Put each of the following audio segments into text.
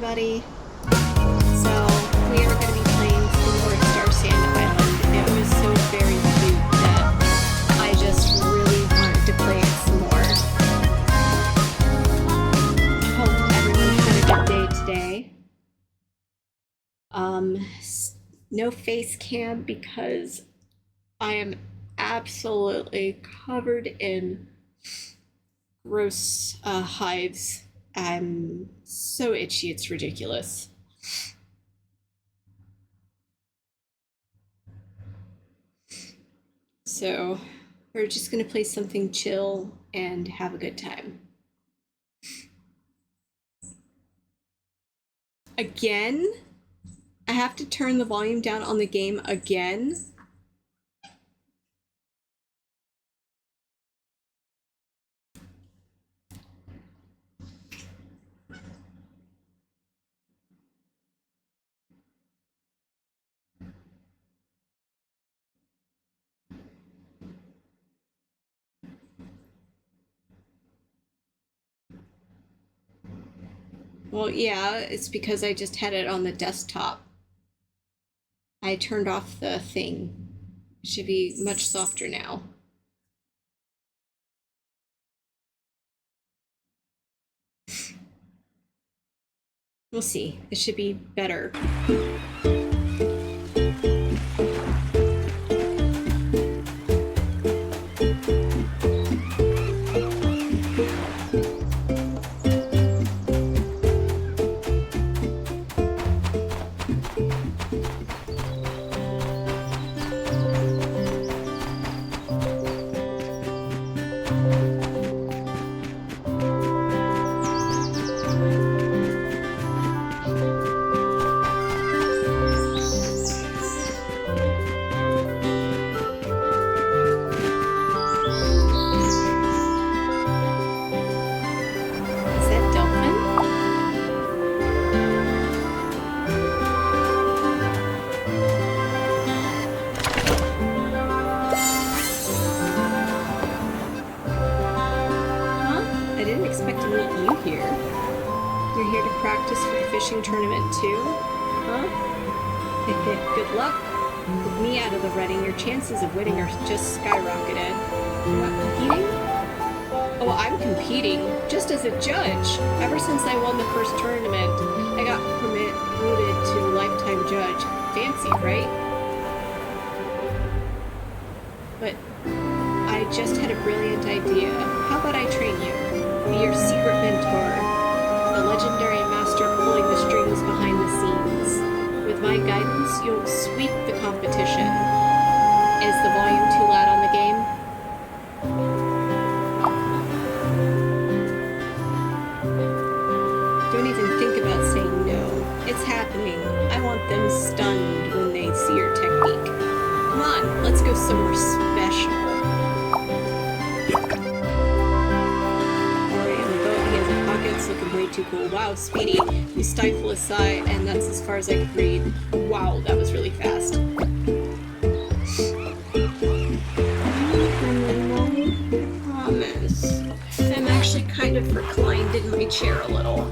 everybody. So, we are going to be playing some more Starsand Island. It was so very cute that I just really wanted to play it some more. Hope everyone had a good day today. No face cam because I am absolutely covered in gross hives. I'm so itchy, it's ridiculous. So we're just gonna play something chill and have a good time. Again? I have to turn the volume down on the game again? Well, yeah, it's because I just had it on the desktop. I turned off the thing. It should be much softer now. We'll see. It should be better. Tournament too? Huh? Good luck. With me out of the running, your chances of winning are just skyrocketed. What, competing? Oh, I'm competing, just as a judge. Ever since I won the first tournament, I got promoted to lifetime judge. Fancy, right? But I just had a brilliant idea. How about I train you? Be your secret mentor. The legendary master pulling the strings behind the scenes. With my guidance, you'll sweep the competition. Is the volume too loud on the game? Don't even think about saying no. It's happening. I want them stunned when they see your technique. Come on, let's go somewhere special. Looking way too cool. Wow, Speedy, you stifle a sigh, and that's as far as I could read. Wow, that was really fast. Promise. I'm actually kind of reclined in my chair a little.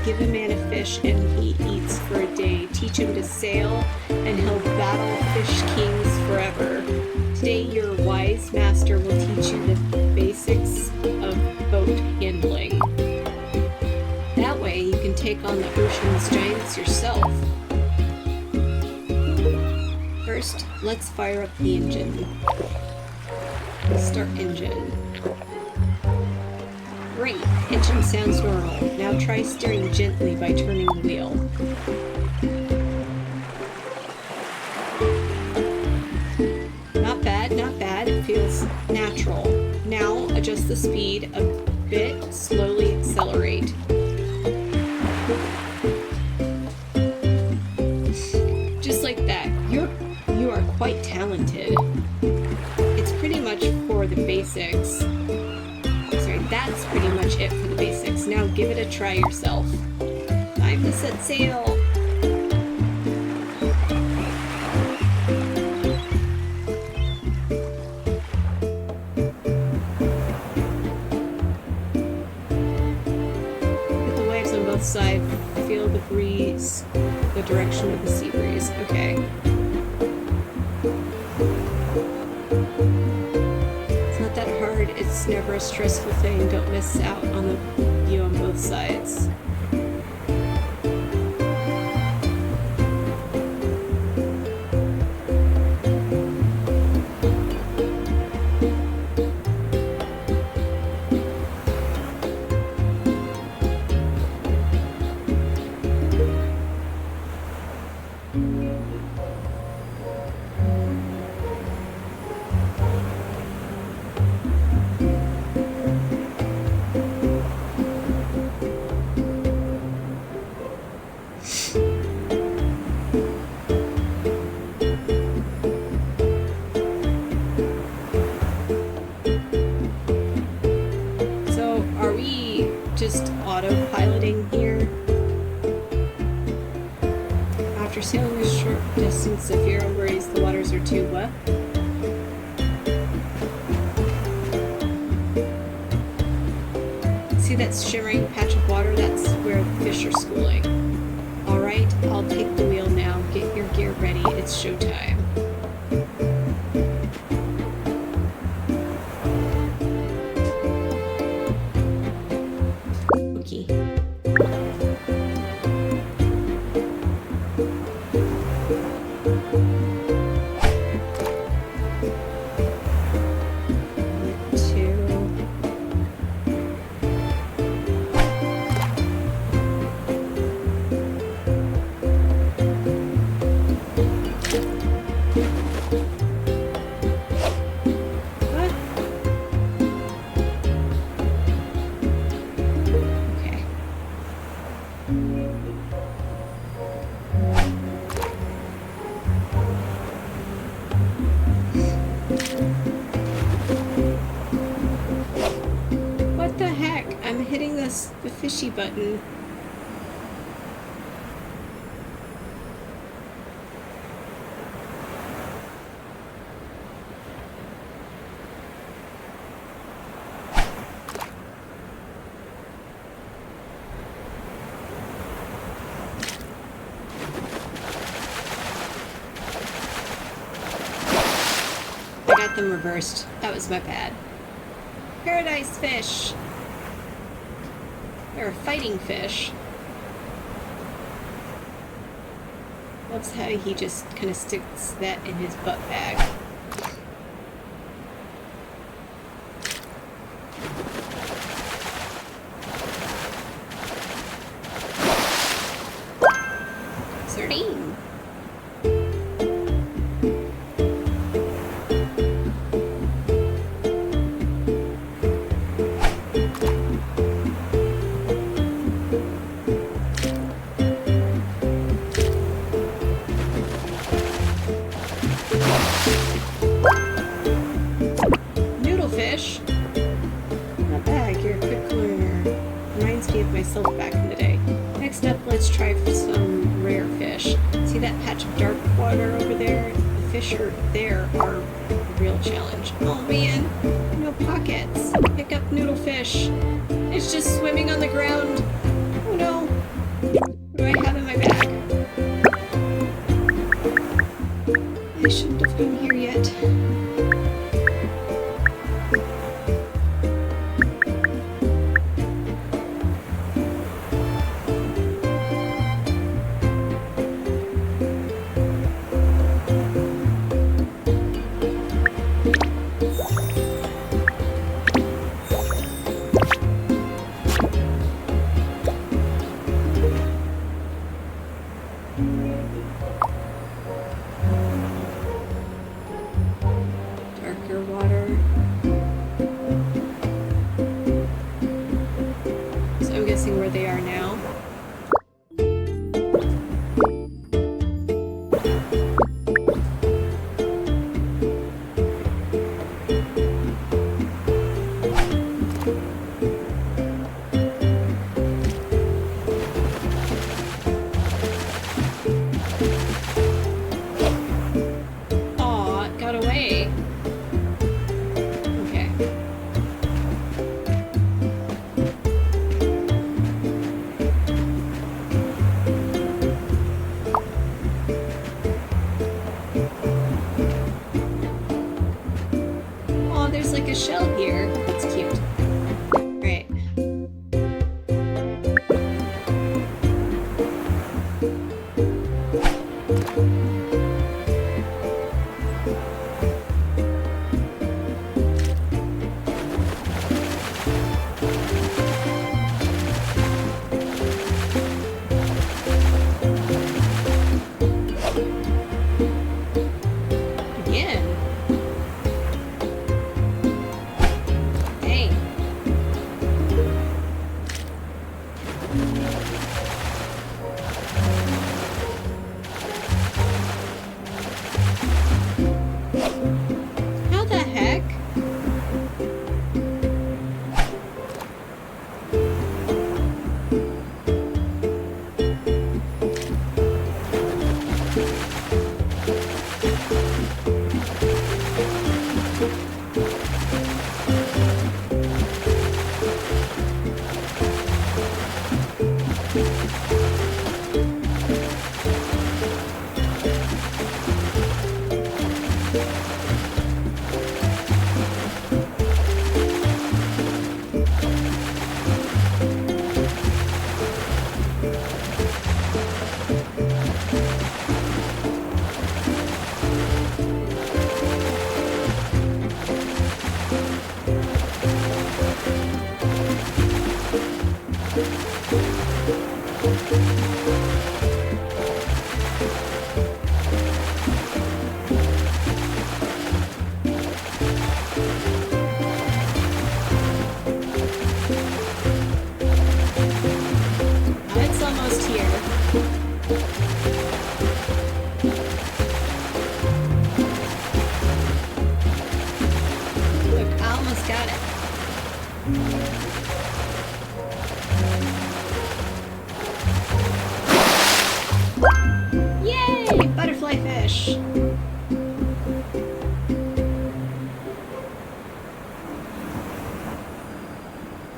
Give a man a fish and he eats for a day. Teach him to sail and he'll battle fish kings forever. Today your wise master will teach you the basics of boat handling. That way you can take on the ocean's giants yourself. First, let's fire up the engine. Start engine. Great, engine sounds normal. Now try steering gently by turning the wheel. Not bad, not bad. It feels natural. the speed a bit, slowly accelerate. Just like that. You are quite talented. It's pretty much for the basics. Sorry, that's pretty much it for the basics. Now give it a try yourself. Time to set sail. Side, feel the breeze, the direction of the sea breeze. Okay. It's not that hard. It's never a stressful thing. Don't miss out on the view on both sides. Just autopiloting here. After sailing a short distance, Zafira worries the waters are too what? See that shimmering patch of water? That's where the fish are schooling. Alright, I'll take the wheel now. Get your gear ready. It's showtime. The fishy button. I got them reversed. That was my bad. Paradise fish. They're a fighting fish. Loves how he just kind of sticks that in his butt bag. Sardine. Myself back in the day. Next up, let's try for some rare fish. See that patch of dark water over there? The fish there are a real challenge. Oh man, no pockets. Pick up noodlefish. It's just swimming on the ground. Oh no. What do I have in my bag? I shouldn't have come here yet. a shell here. That's cute. Great.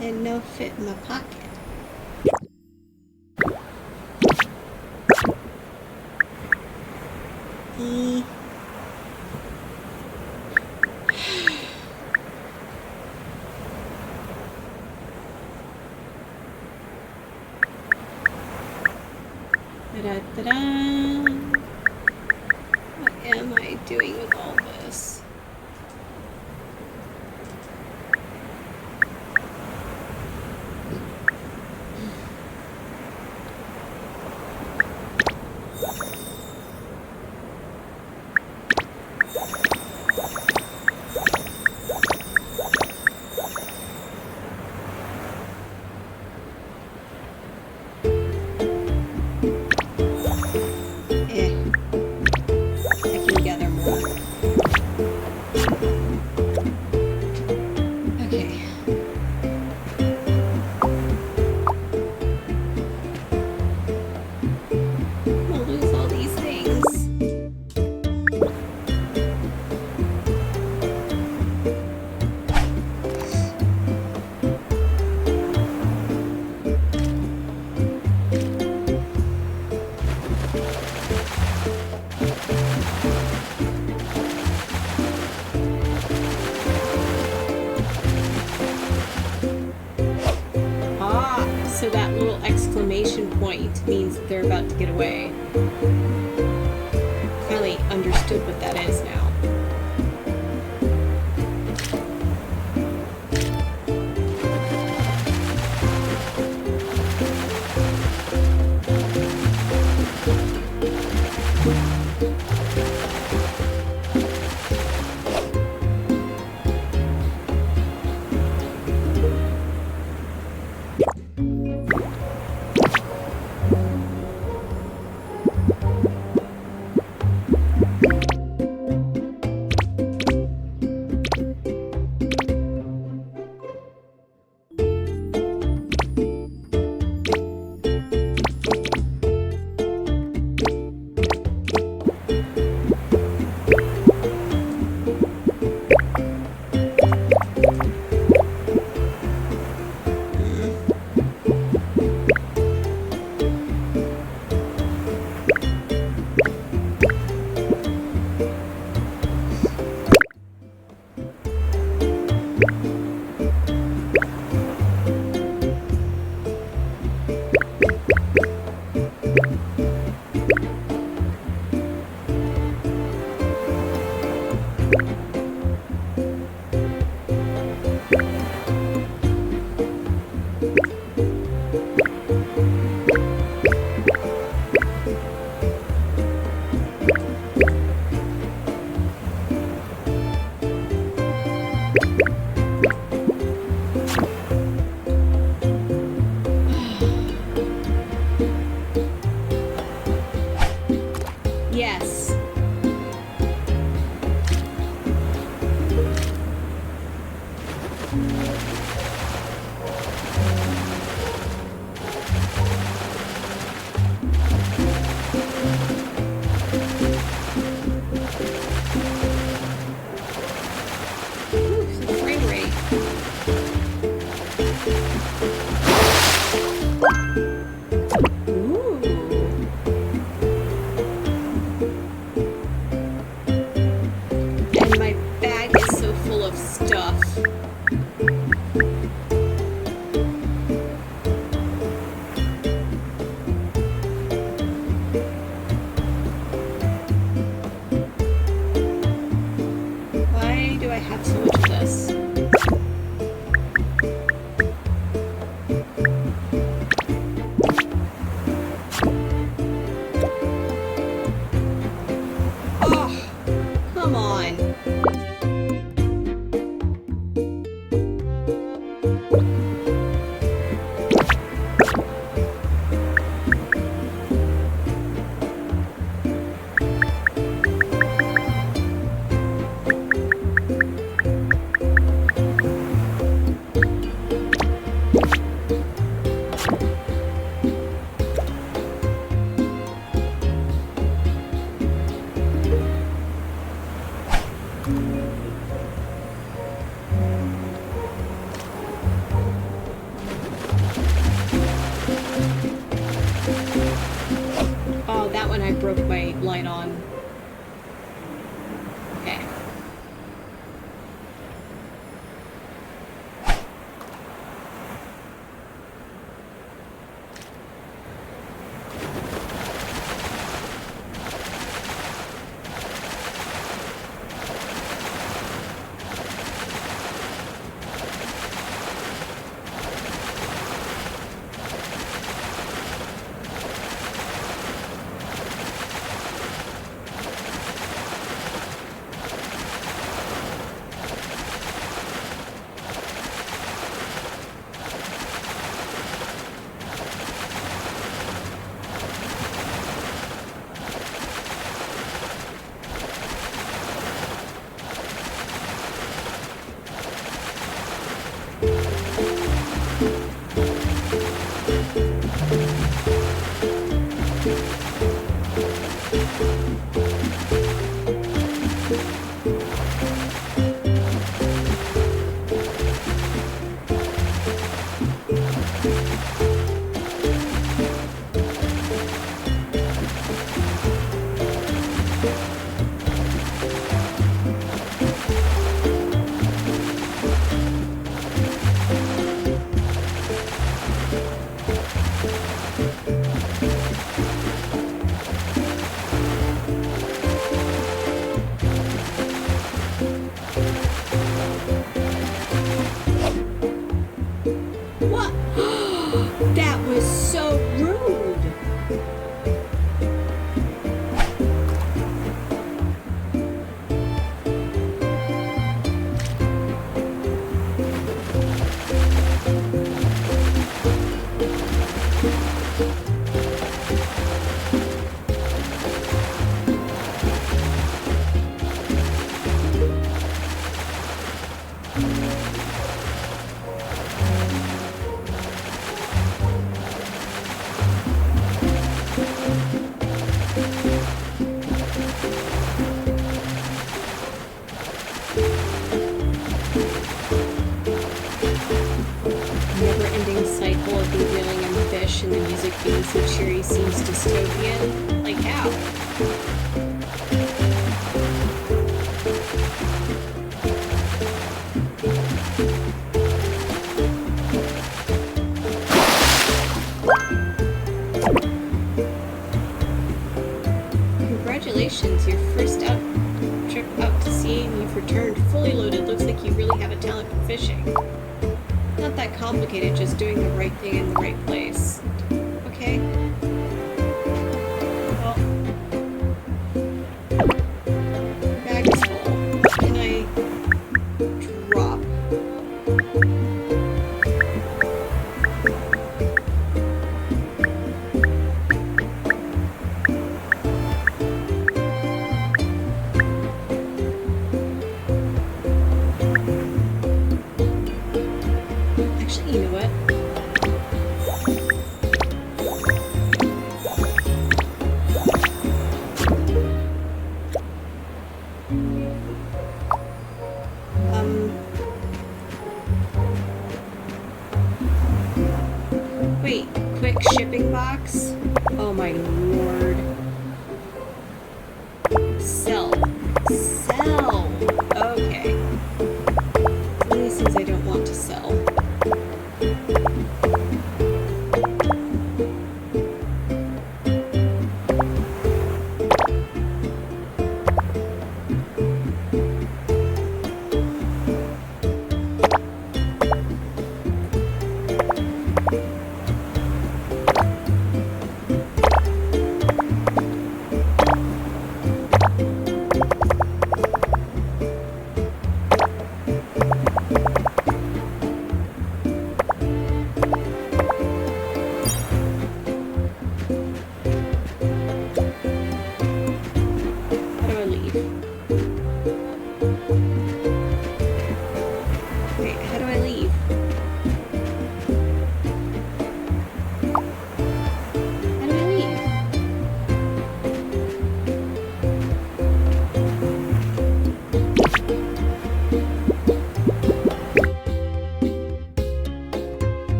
And no fit in my pocket. Da-da-da-da. What am I doing with all this? So that little exclamation point means they're about to get away. Finally understood what that is now. Yes. Ooh, some frame rate. Ooh. And my bag is so full of stuff. Why do I have so much of this? Oh, come on. Oh, that one I broke my light on. Okay. What? That was so rude. Never-ending cycle of the reeling and fish and the music being so cheery seems dystopian. Like how? Congratulations, your first trip out to sea and you've returned fully loaded. Looks like you really have a talent for fishing. Not that complicated, just doing the right thing in the right place. Okay? Well, bag is full. What can I drop? Actually, you know what? Wait, quick shipping box? Oh my lord. Sell. Sell! Okay. These things I don't want to sell.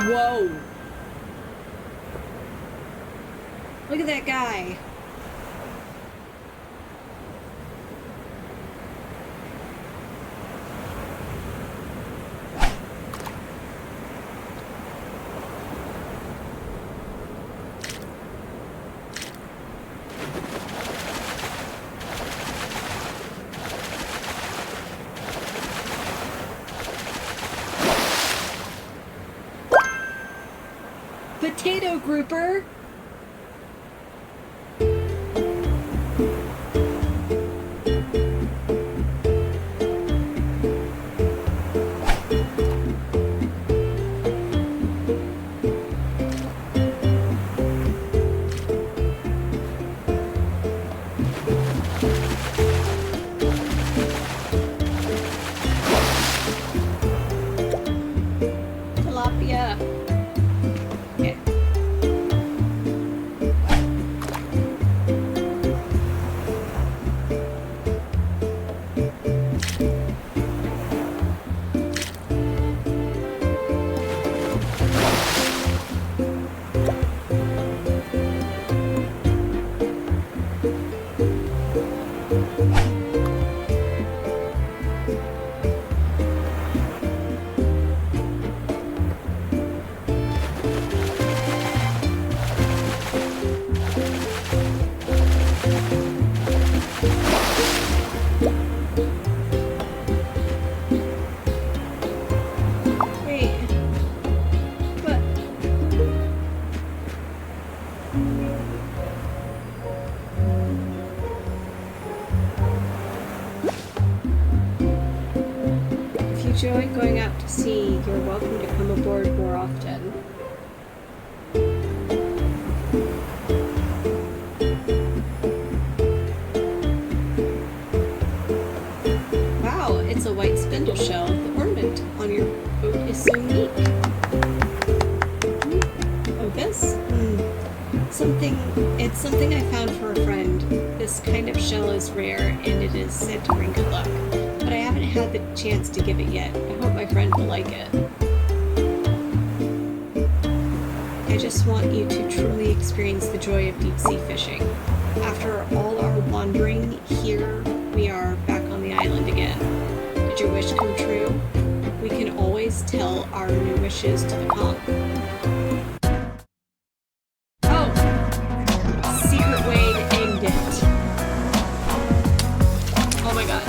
Whoa! Look at that guy. Potato grouper. Tilapia. Okay. Enjoy going out to sea. You're welcome to come aboard more often. Wow, it's a white spindle shell. The ornament on your boat is so unique. Oh, this? It's something I found for a friend. This kind of shell is rare and it is said to bring good luck, but I haven't had the chance to give it yet. I hope my friend will like it. I just want you to truly experience the joy of deep sea fishing. After all our wandering, here we are back on the island again. Did your wish come true? We can always tell our new wishes to the conch. Secret way to end it. Oh my god.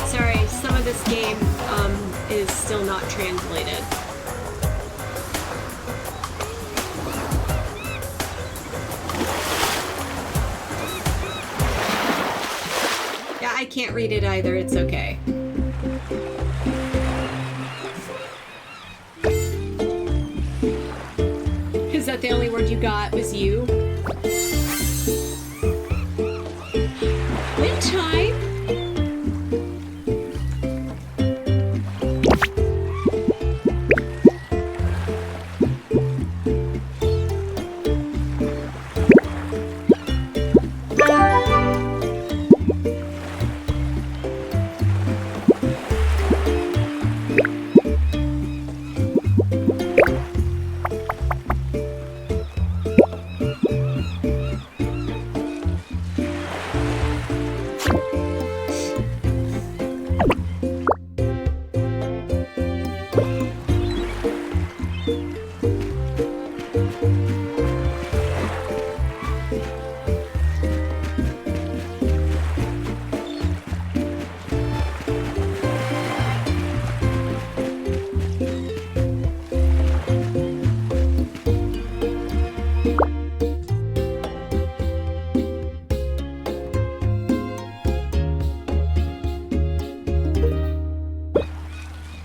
Sorry, some of this game is still not translated. I can't read it either, it's okay. Is that the only word you got was you? Wind chime?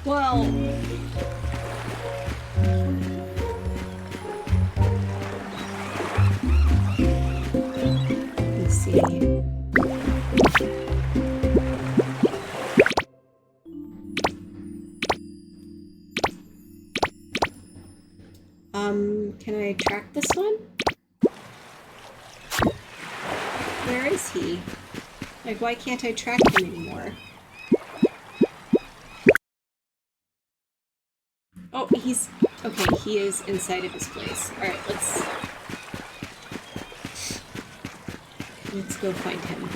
Well, let's see. Can I track this one? Where is he? Like, why can't I track him anymore? Oh, he's... okay, he is inside of his place. Alright, let's go find him.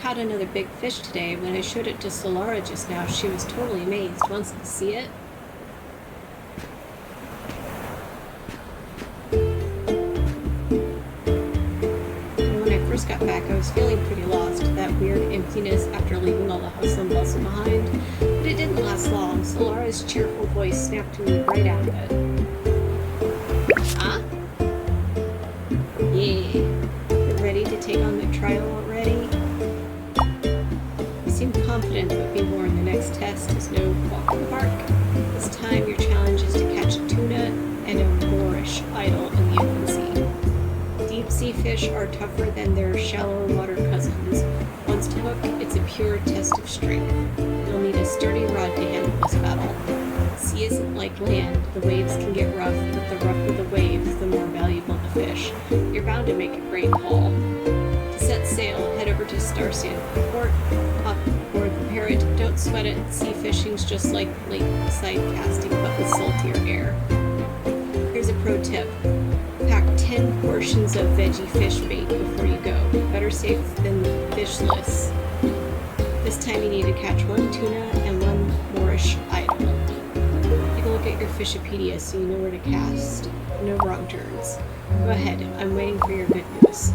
Caught another big fish today. When I showed it to Solara just now, she was totally amazed. Wants to see it? When I first got back, I was feeling pretty lost. That weird emptiness after leaving all the hustle and bustle behind. But it didn't last long. Solara's cheerful voice snapped me right out of it. Huh? Yeah. You're ready to take on the trial already? You seem confident, but be warned, the next test is no walk in the park. This time your challenge is to catch a tuna and a moorish idol in the open sea. Deep sea fish are tougher than their shallow water cousins. Once to hook, it's a pure test of strength. You'll need a sturdy rod to handle this battle. Sea isn't like land. The waves can get rough, but the rougher the waves, the more valuable the fish. You're bound to make a great haul. To set sail, head over to Starsand port, up aboard the Parrot. Don't sweat it. Sea fishing's just like lakeside casting, but with saltier air. Here's a pro tip. Pack 10 portions of veggie fish bait before you go. Better safe than fishless. This time you need to catch 1 tuna and 1 moorish idol. Take a look at your Fishopedia so you know where to cast. No wrong turns. Go ahead, I'm waiting for your good news.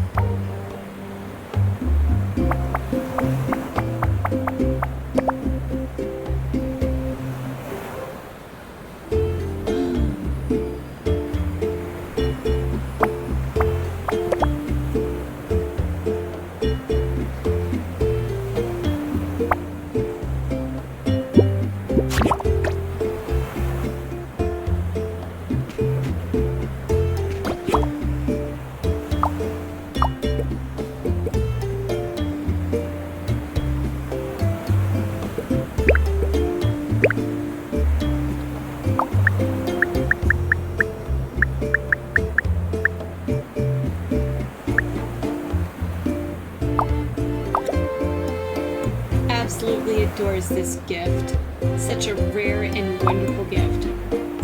absolutely adores this gift. Such a rare and wonderful gift.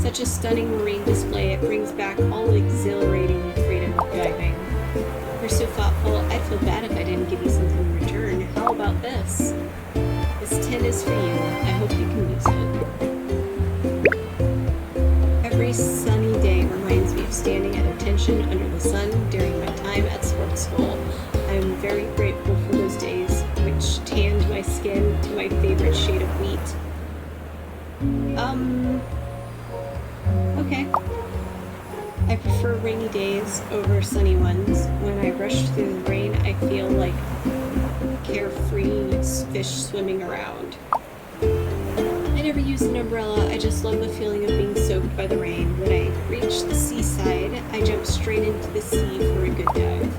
Such a stunning marine display, it brings back all the exhilarating freedom of diving. You're so thoughtful, I'd feel bad if I didn't give you something in return. How about this? This tin is for you. I hope you can use it. Every sunny day reminds me of standing at attention under the sun during my time at sports school. I am very grateful for those days, which tanned my skin to my favorite shade of wheat. Okay. I prefer rainy days over sunny ones. When I rush through the rain, I feel like carefree fish swimming around. I never use an umbrella. I just love the feeling of being soaked by the rain. When I reach the seaside, I jump straight into the sea for a good dive.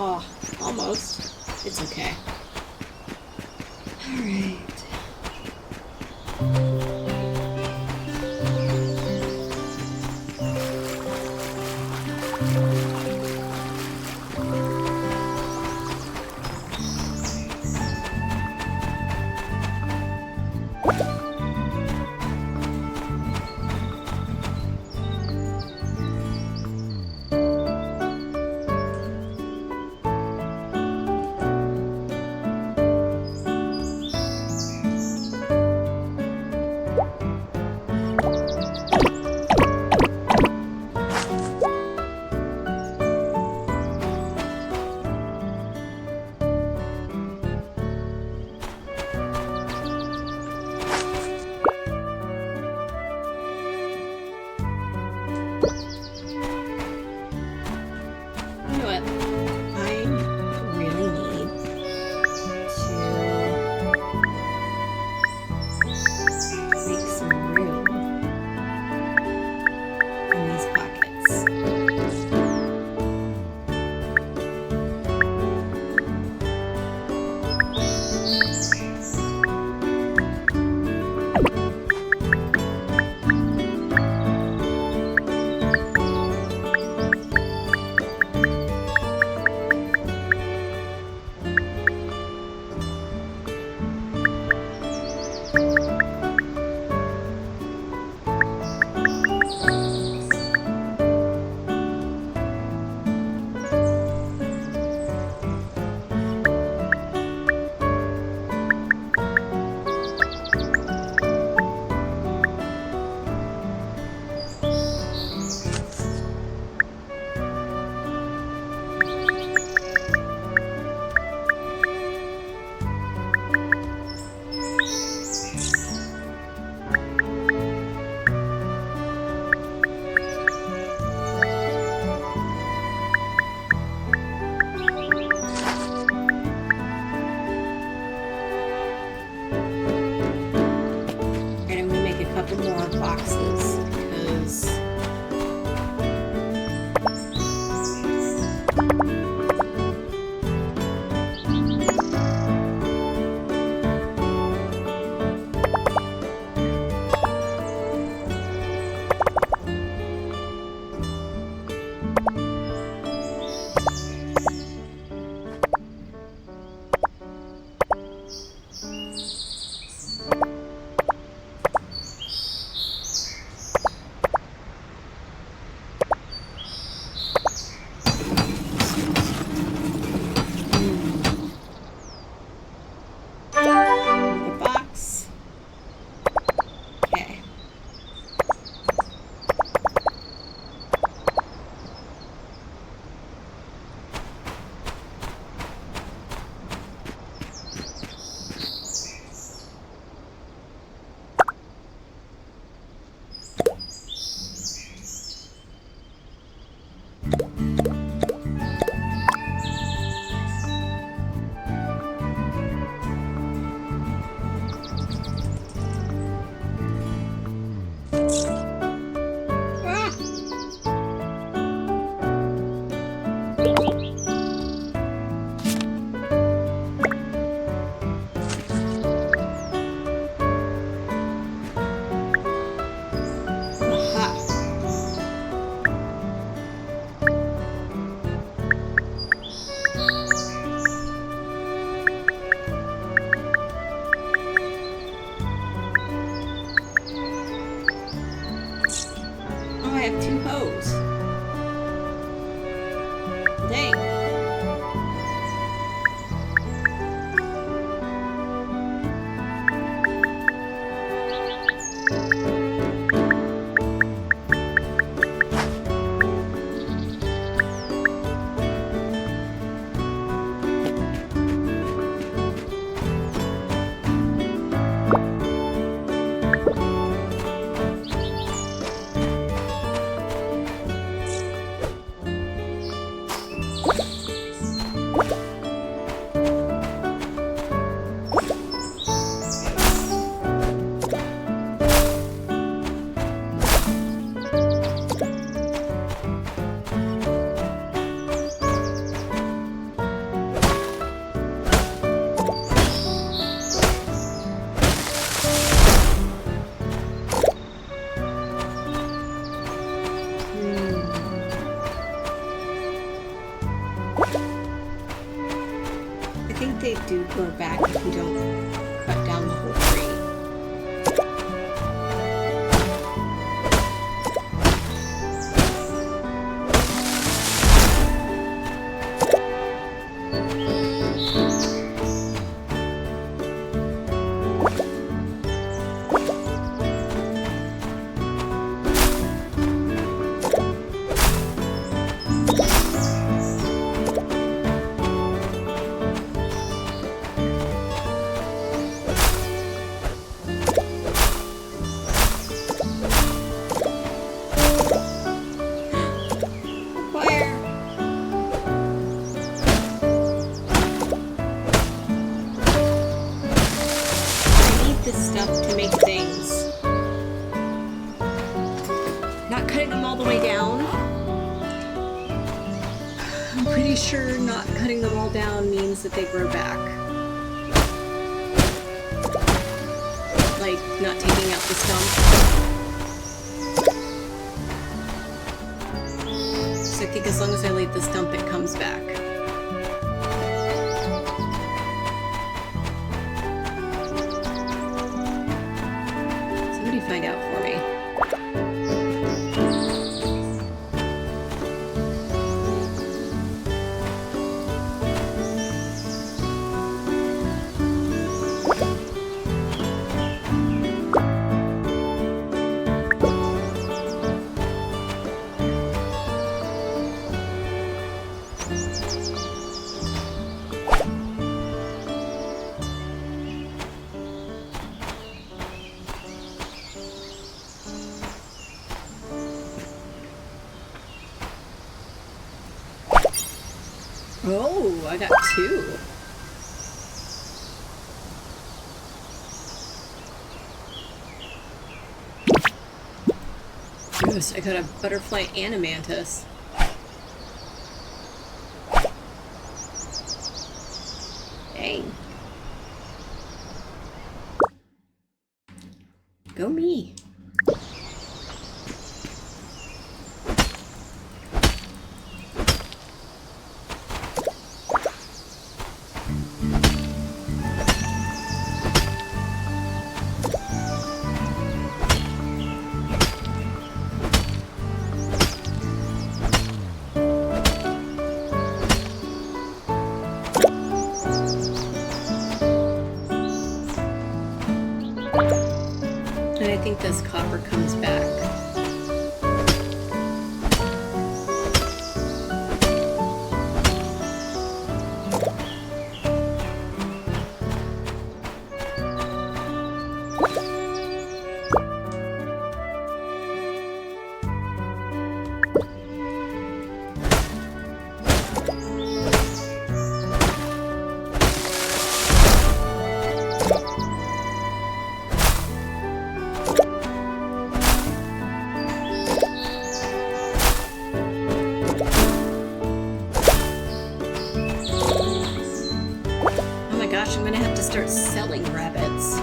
Oh, almost. It's okay. Alright. boxes because the box. Okay. Ah! Aha. Oh, I have 2 hoes. Dang. I think they do grow back if you don't cut down the whole tree. This stuff to make things. Not cutting them all the way down. I'm pretty sure not cutting them all down means that they grow back. Like, not taking out the stump. So I think as long as I leave the stump, it comes back. Find out for me. Oh, I got 2. Goose, I got a butterfly and a mantis. Dang. Go me. And I think this copper comes back. I'm gonna have to start selling rabbits.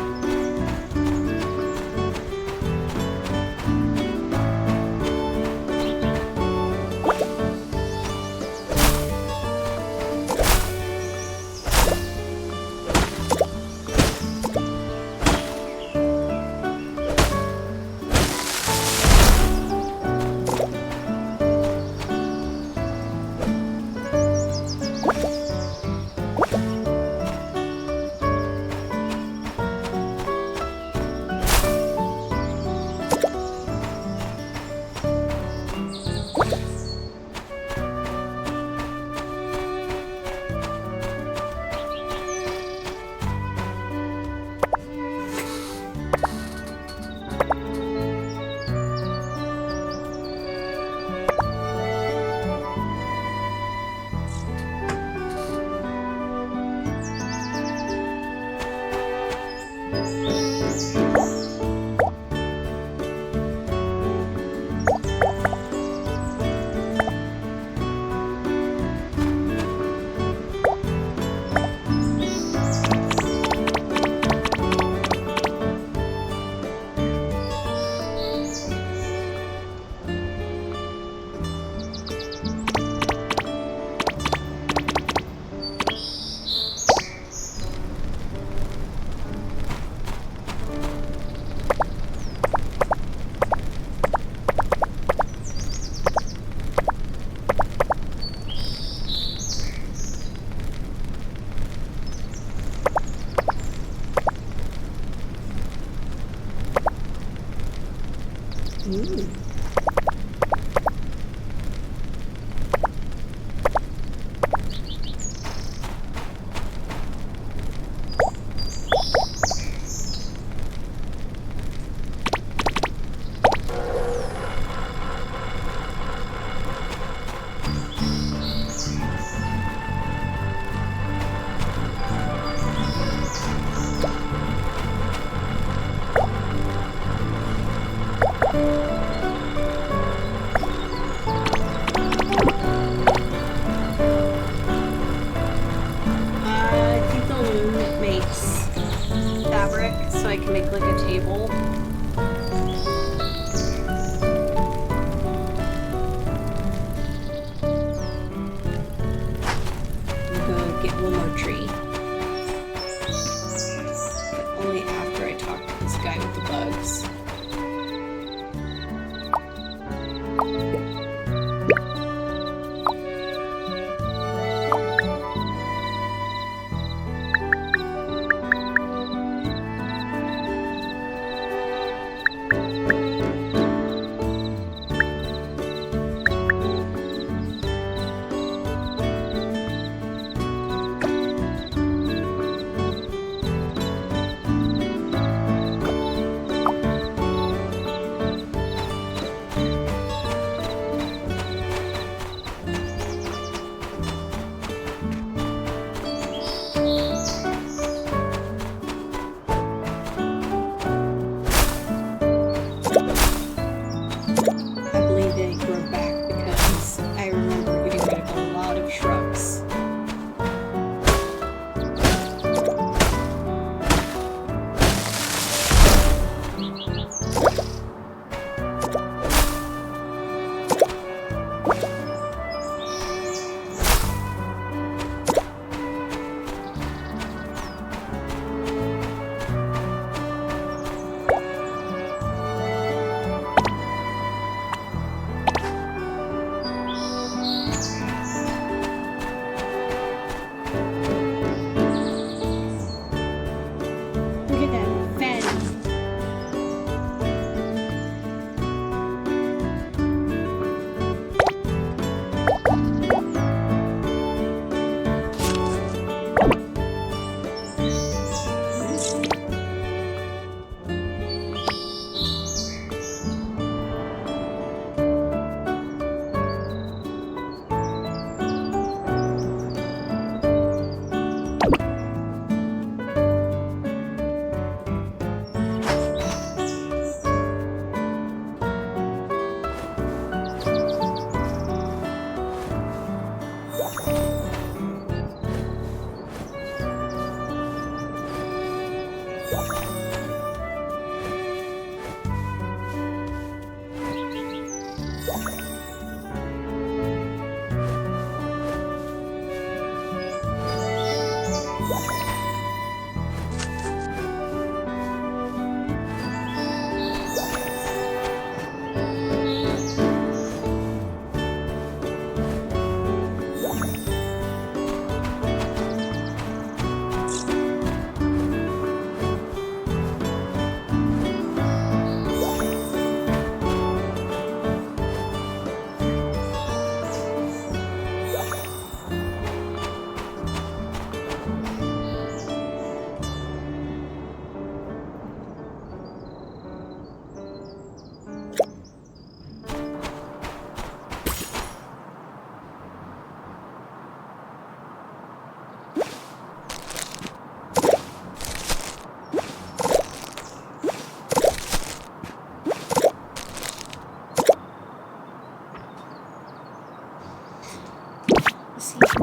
Ooh. So I can make like a table. I'll go get one more tree. But only after I talk to this guy with the bugs.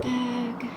Bag.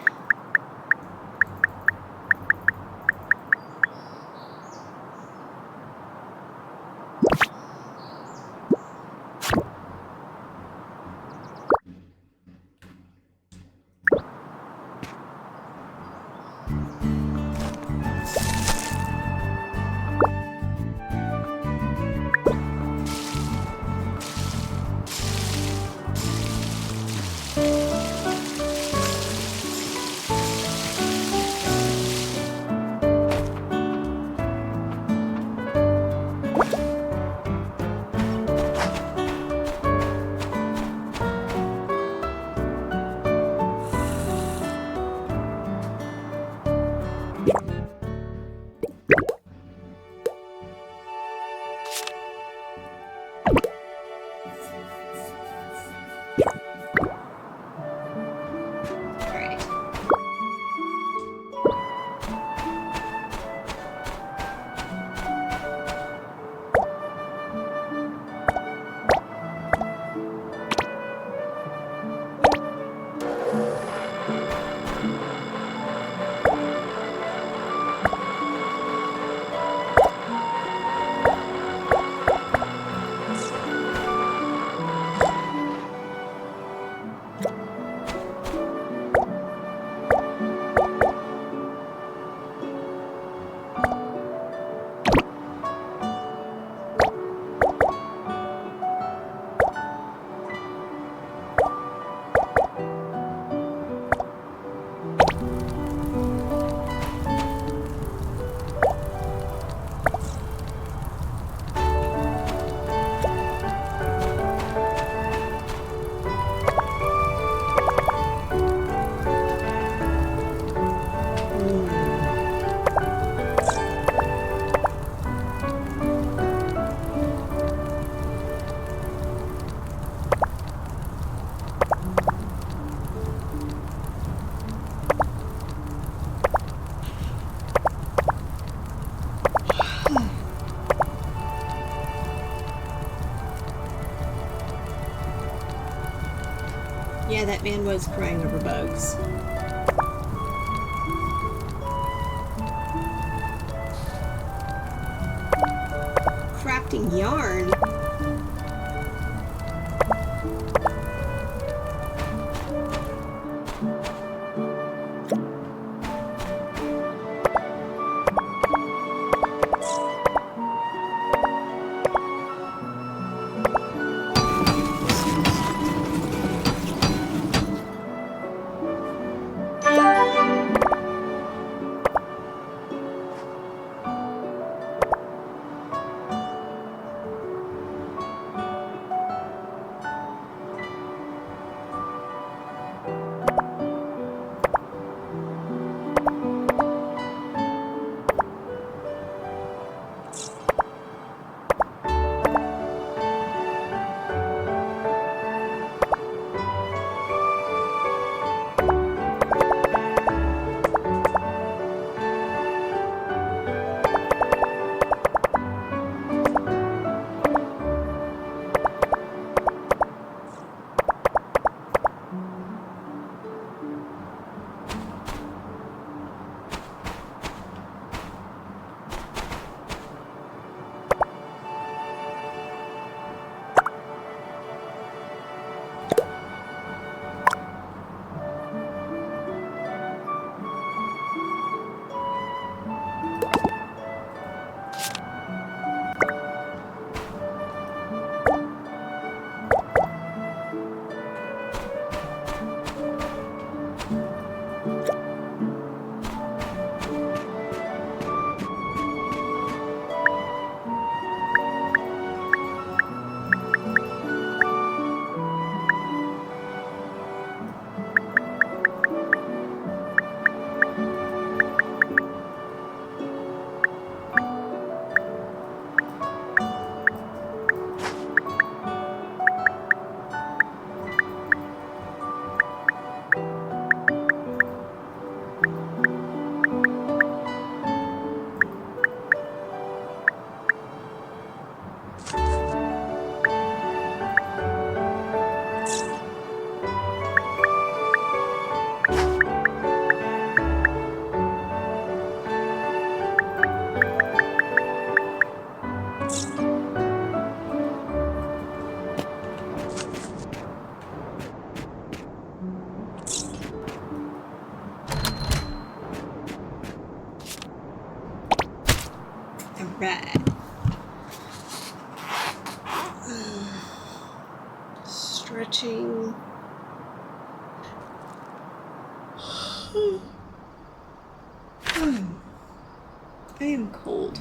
Yeah, that man was crying over bugs. Crafting yarn? Alright. Stretching. I am cold.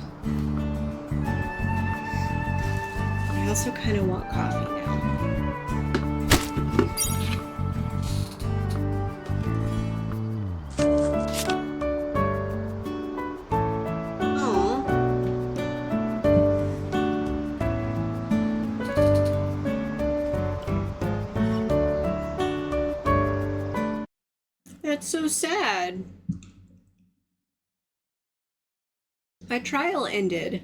I also kind of want coffee now. Oh. That's so sad. My trial ended.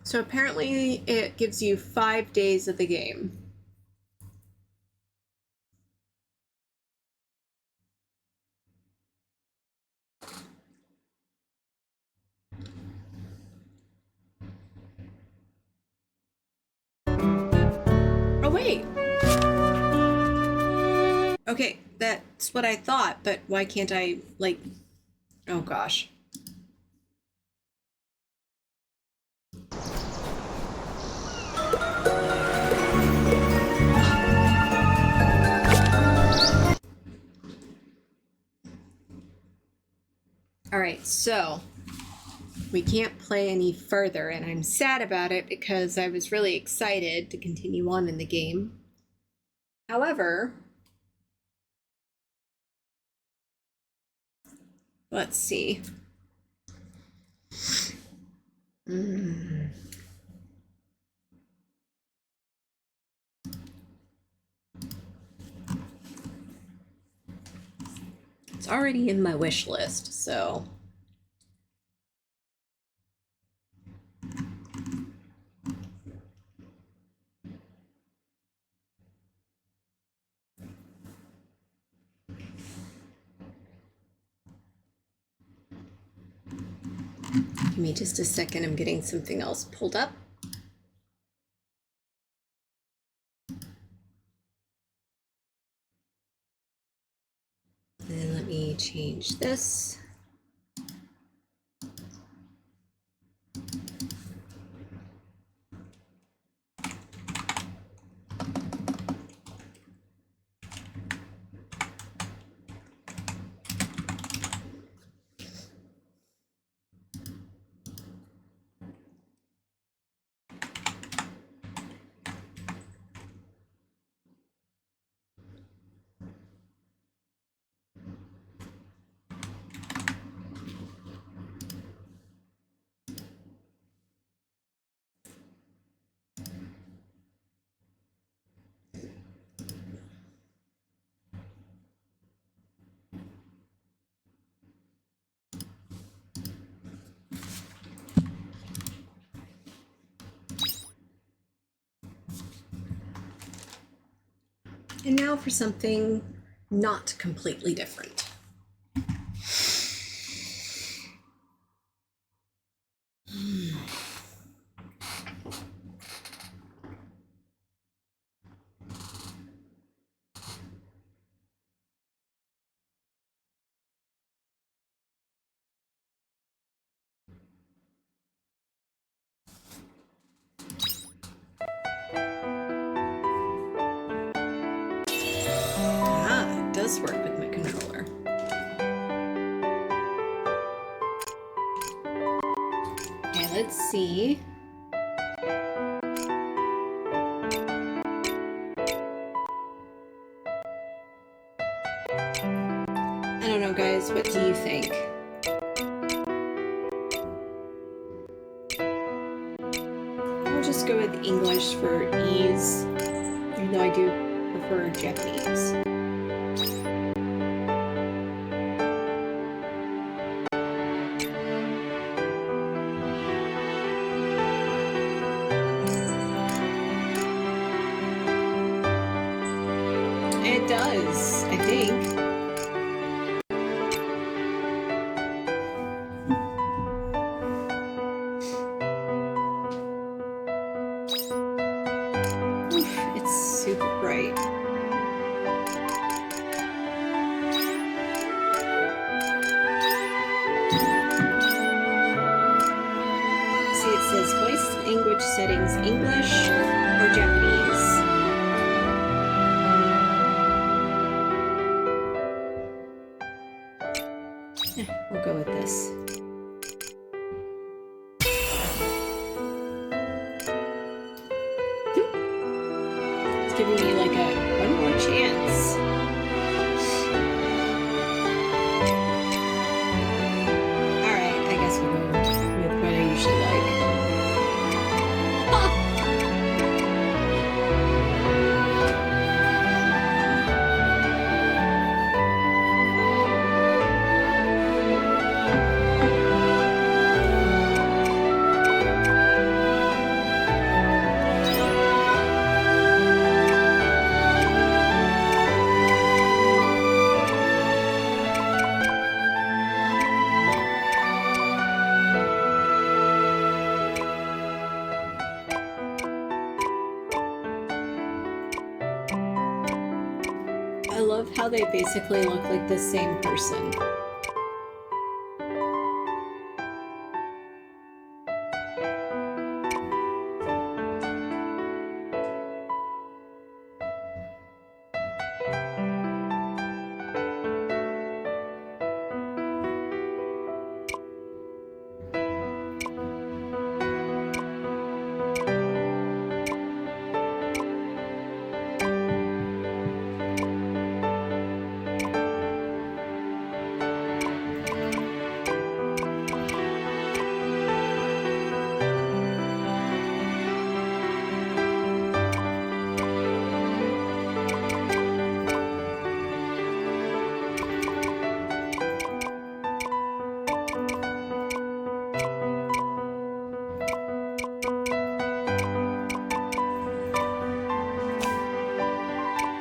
So apparently it gives you 5 days of the game. Oh wait. Okay, that's what I thought, but why can't I, like... Oh gosh. Alright, so we can't play any further, and I'm sad about it because I was really excited to continue on in the game. However, let's see. It's already in my wish list, so... Give me just a second, I'm getting something else pulled up. And let me change this. And now for something not completely different. Ah, it does work with my controller. let's see. I don't know, guys. What do you think? I'll just go with English for ease, even though I do prefer Japanese. It does, I think. Super bright. See, it says voice language settings English or Japanese. We'll go with this. Giving me like one more chance. Alright, I guess we'll go with what I usually like. I love how they basically look like the same person.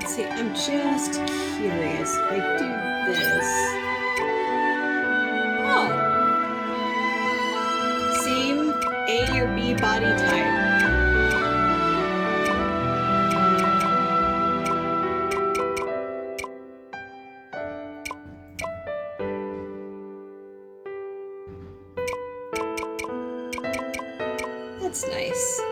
See, I'm just curious. If I do this... Oh! Same A or B body type. That's nice.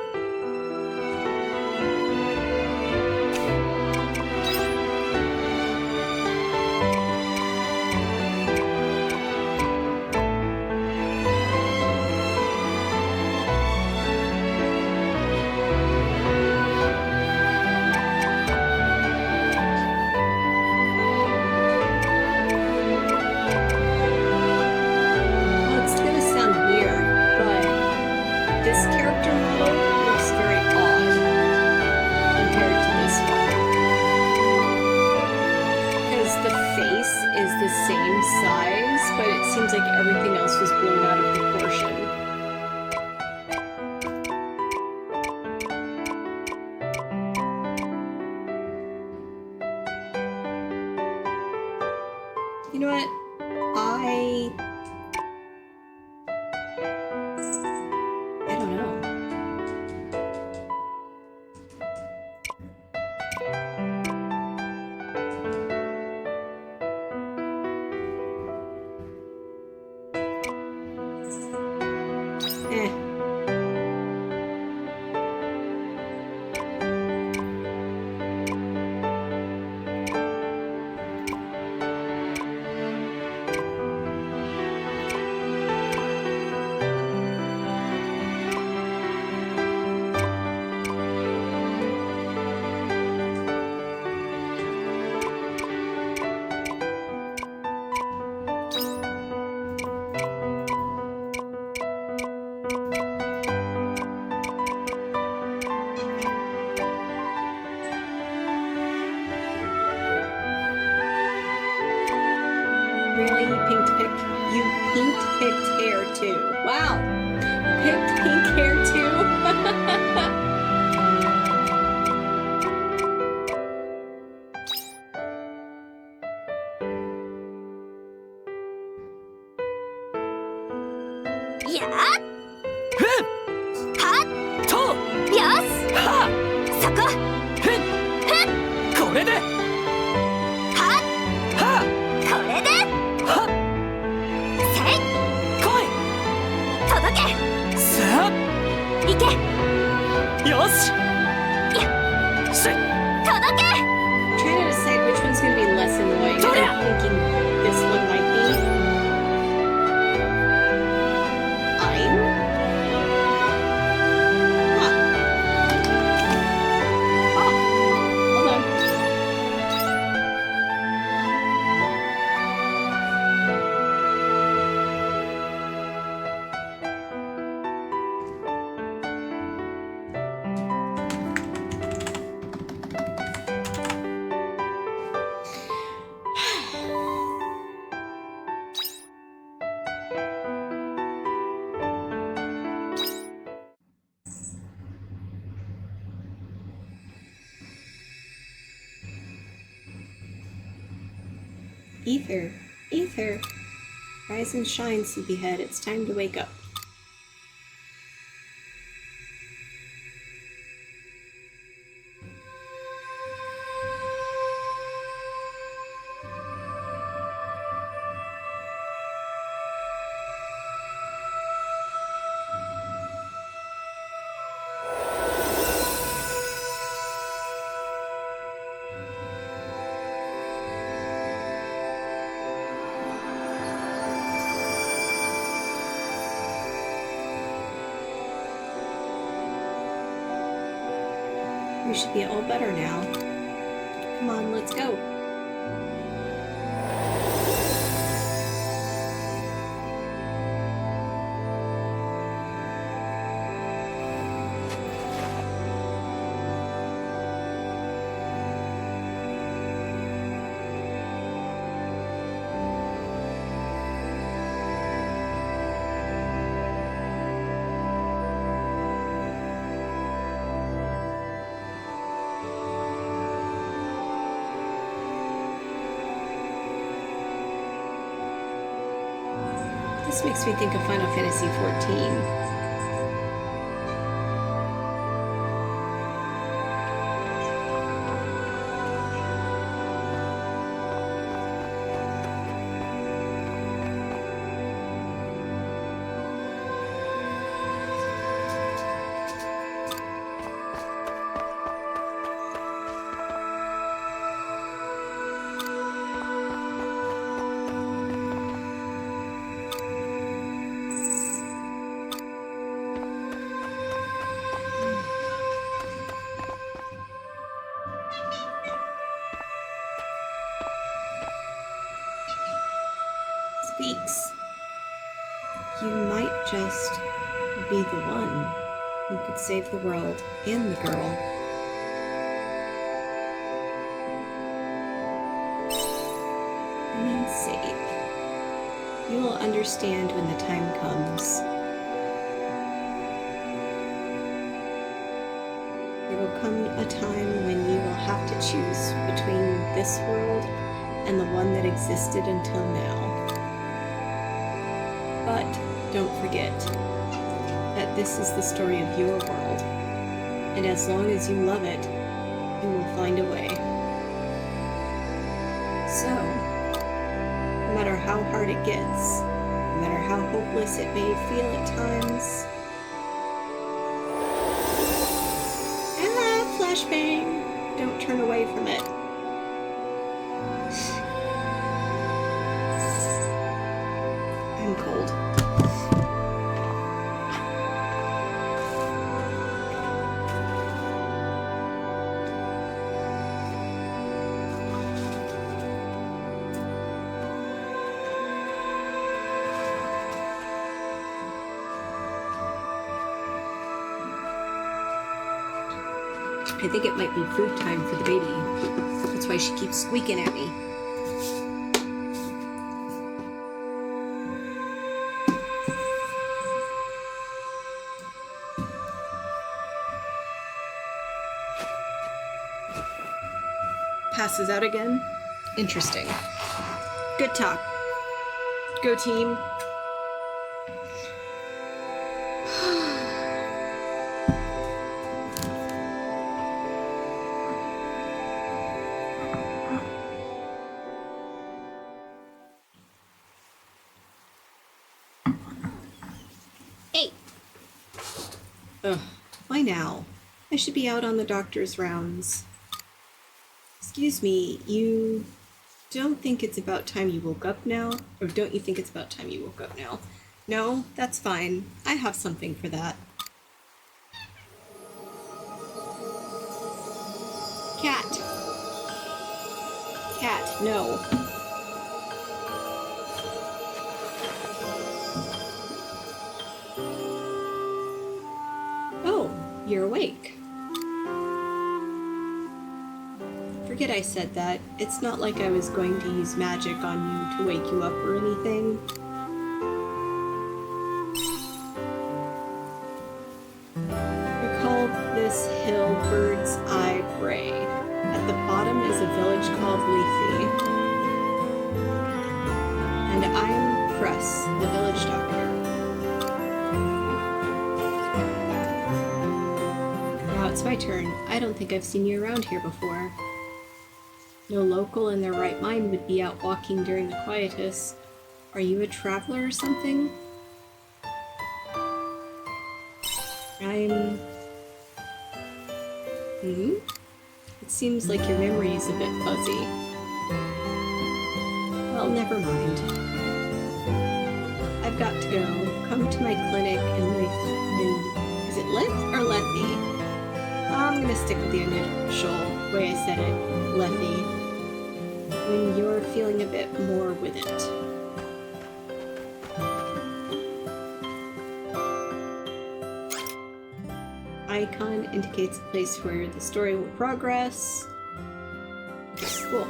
Same size, but it seems like everything else was blown out of proportion. You know what? I don't know. too. Wow. Pink hair too.やっふんはっとよしはっそこふんふんこれではっはっこれではっせい来い届けさあ行けよしやせい届け Trying to decide which one's going to be less annoying. I'm thinking this one might be. I'm. Huh. Oh, hold on. Ether, Ether. Rise and shine, sleepyhead. It's time to wake up. We should be all better now. Come on, let's go. This makes me think of Final Fantasy XIV. Speaks. You might just be the one who could save the world and the girl. I mean, save. You will understand when the time comes. There will come a time when you will have to choose between this world and the one that existed until now. But don't forget that this is the story of your world, and as long as you love it, you will find a way. So, no matter how hard it gets, no matter how hopeless it may feel at times, flashbang, don't turn away from it. I'm cold. I think it might be food time for the baby. That's why she keeps squeaking at me. passes out again. Interesting. Good talk. Go team. Hey! Ugh, why now? I should be out on the doctor's rounds. Excuse me, you don't think it's about time you woke up now? Or don't you think it's about time you woke up now? No, that's fine. I have something for that. Cat. Cat, no. Oh, you're awake. Forget I said that. It's not like I was going to use magic on you to wake you up or anything. We call this hill Bird's Eye Bray. At the bottom is a village called Leafy. And I'm Cress, the village doctor. Now it's my turn. I don't think I've seen you around here before. No local in their right mind would be out walking during the quietus. Are you a traveler or something? It seems like your memory is a bit fuzzy. Well, never mind. I've got to go. Come to my clinic is it Lith or Lethy? I'm gonna stick with the initial way I said it, Lethy. When you're feeling a bit more with it. Icon indicates a place where the story will progress. Cool.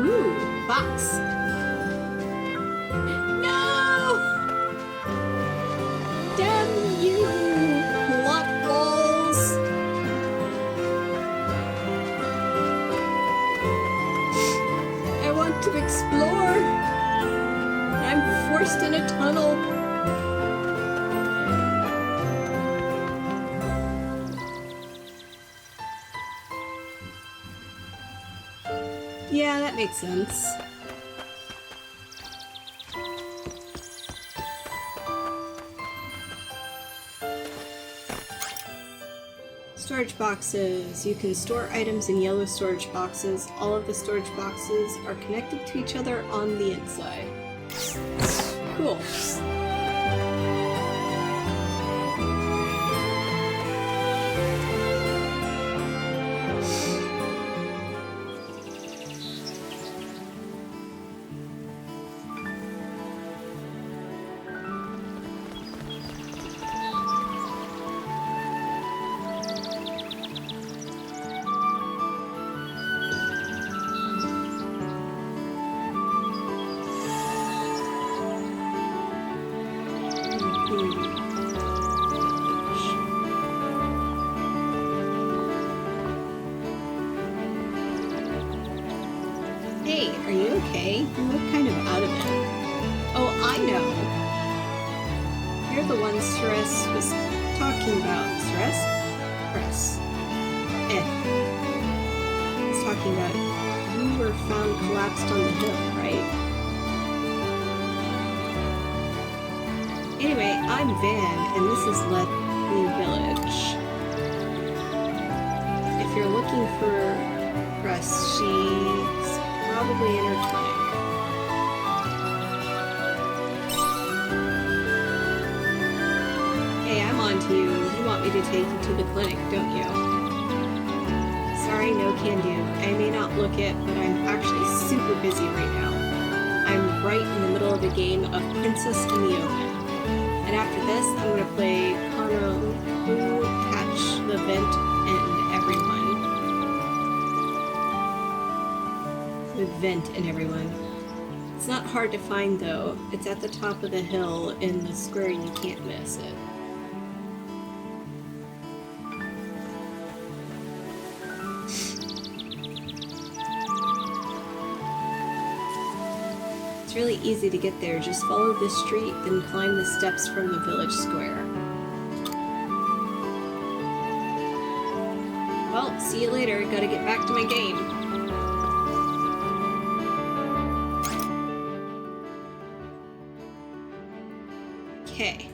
Ooh, box. No! Damn you, plot balls! I want to explore. I'm forced in a tunnel. Yeah, that makes sense. Storage boxes. You can store items in yellow storage boxes. All of the storage boxes are connected to each other on the inside. Cool. Hey, are you okay? You look kind of out of it. Oh, I know. You're the one Stress was talking about. Stress? Press. He's talking about you were found collapsed on the hill, right? Anyway, I'm Van, and this is Lethy Village. If you're looking for Press, she's probably in her clinic. Hey, I'm on to you. You want me to take you to the clinic, don't you? Sorry, no can do. I may not look it, but I'm actually super busy right now. I'm right in the middle of a game of Princess in the Open. And after this, I'm going to play Kono, Catch the Vent, and Everyone. With Vent and Everyone. It's not hard to find, though. It's at the top of the hill in the square. You can't miss it. It's really easy to get there. Just follow this street, then climb the steps from the village square. Well, see you later. Gotta get back to my game. Okay.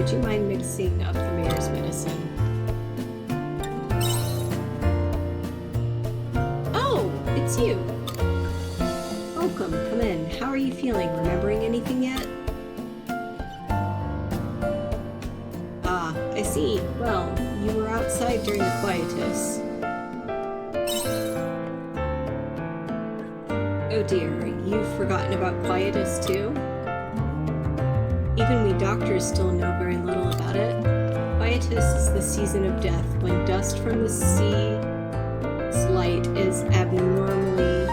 Would you mind mixing up the mayor's medicine? Oh, it's you! Welcome, come in. How are you feeling? Remembering anything yet? Ah, I see. Well, you were outside during the quietus. Oh dear, you've forgotten about quietus too? Even we doctors still know very little about it. Quietus is the season of death, when dust from the sea's light is abnormally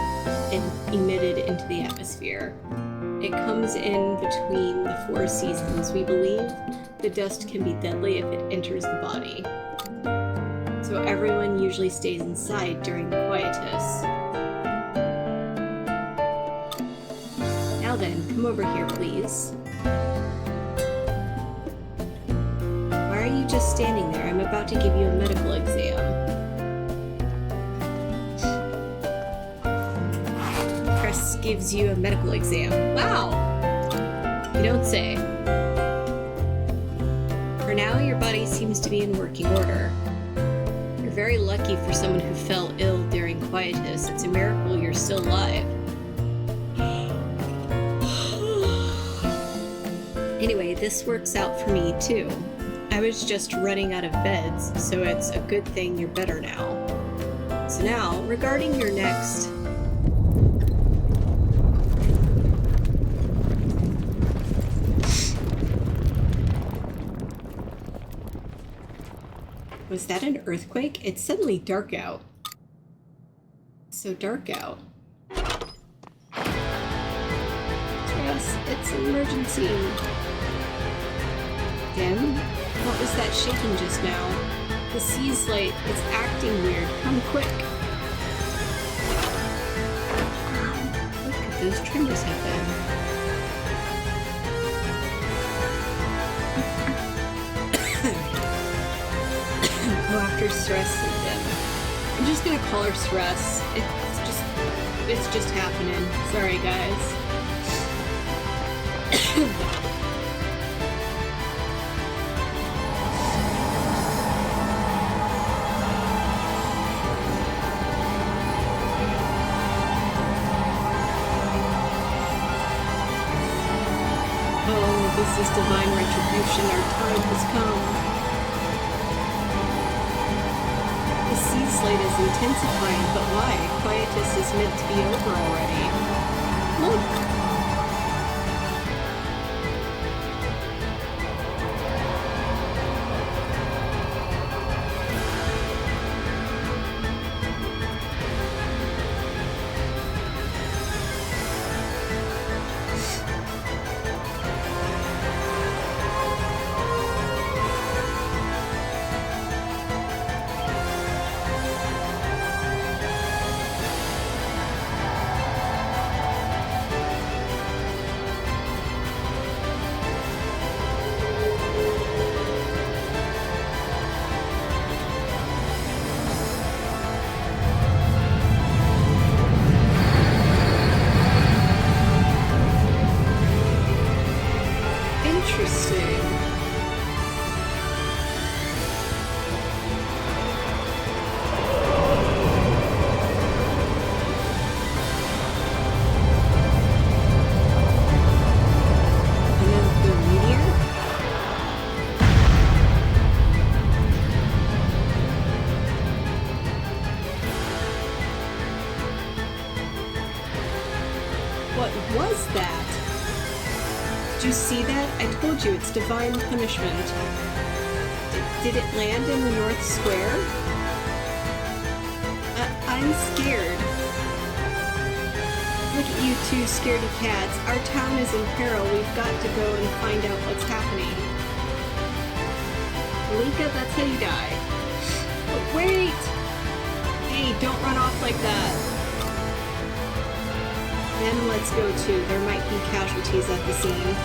emitted into the atmosphere. It comes in between the 4 seasons. We believe the dust can be deadly if it enters the body. So everyone usually stays inside during the quietus. Now then, come over here, please. Why are you just standing there? I'm about to give you a medical exam. Press gives you a medical exam. Wow! You don't say. For now, your body seems to be in working order. You're very lucky for someone who fell ill during quietus. It's a miracle you're still alive. Anyway, this works out for me too. I was just running out of beds, so it's a good thing you're better now. So now, regarding your next... Was that an earthquake? It's suddenly dark out. So dark out. Yes, it's an emergency. Dim? What was that shaking just now? The sea's light is acting weird. Come quick. What could those tremors have been? Go after stress and dim. I'm just gonna call her stress. It's just happening. Sorry, guys. This is divine retribution. Our time has come. The sea slate is intensifying, but why? Quietus is meant to be over already. Look! What was that? Did you see that? I told you, it's divine punishment. Did it land in the North Square? I'm scared. Look at you two scaredy cats. Our town is in peril. We've got to go and find out what's happening. Malika, that's how you die. But wait! Hey, don't run off like that. Then let's go too. There might be casualties at the scene.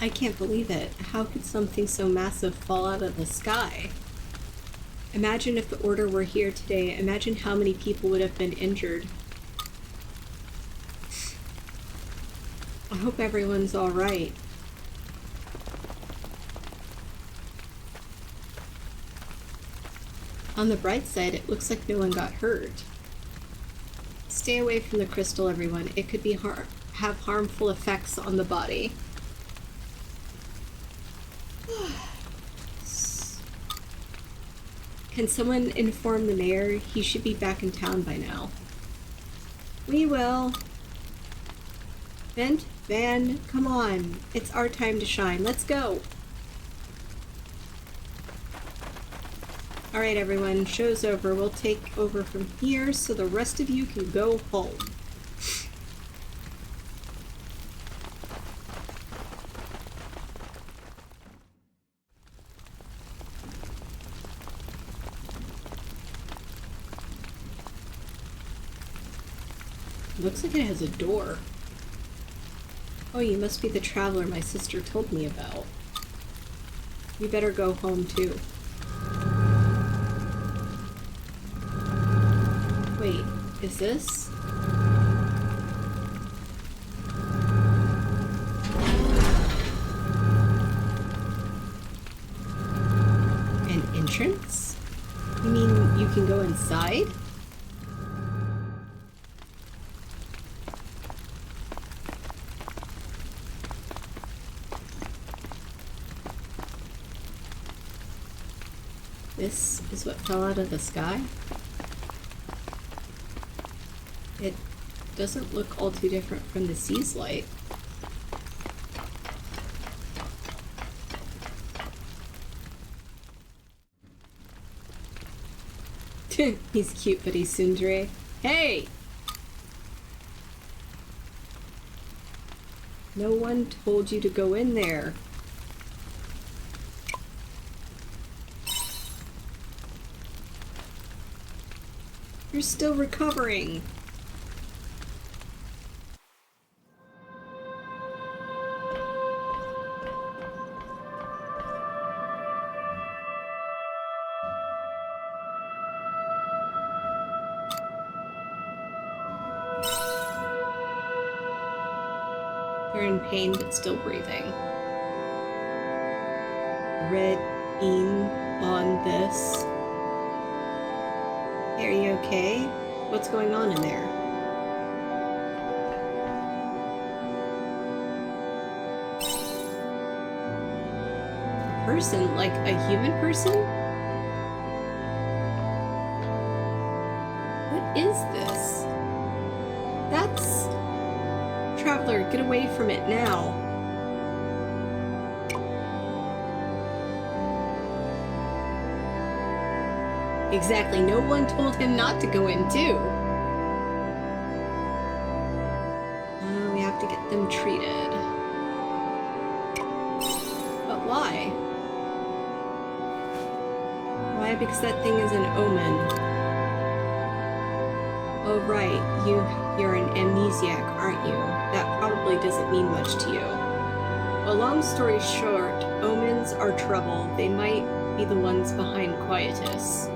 I can't believe it. How could something so massive fall out of the sky? Imagine if the Order were here today. Imagine how many people would have been injured. I hope everyone's alright. On the bright side, it looks like no one got hurt. Stay away from the crystal, everyone. It could be have harmful effects on the body. Can someone inform the mayor? He should be back in town by now. We will. Van, come on. It's our time to shine. Let's go. Alright everyone, show's over. We'll take over from here so the rest of you can go home. Looks like it has a door. Oh, you must be the traveler my sister told me about. You better go home too. Wait, is this? An entrance? You mean you can go inside? This is what fell out of the sky? It doesn't look all too different from the sea's light. He's cute, but he's tsundere. Hey! No one told you to go in there. You're still recovering. You're in pain, but still breathing. Red beam on this. Are you okay? What's going on in there? A person? Like a human person? What is this? That's... Traveler, get away from it now. Exactly, no one told him not to go in too. We have to get them treated. But why? Why? Because that thing is an omen. Oh right, you're an amnesiac, aren't you? That probably doesn't mean much to you. Well, long story short, omens are trouble. They might be the ones behind quietus.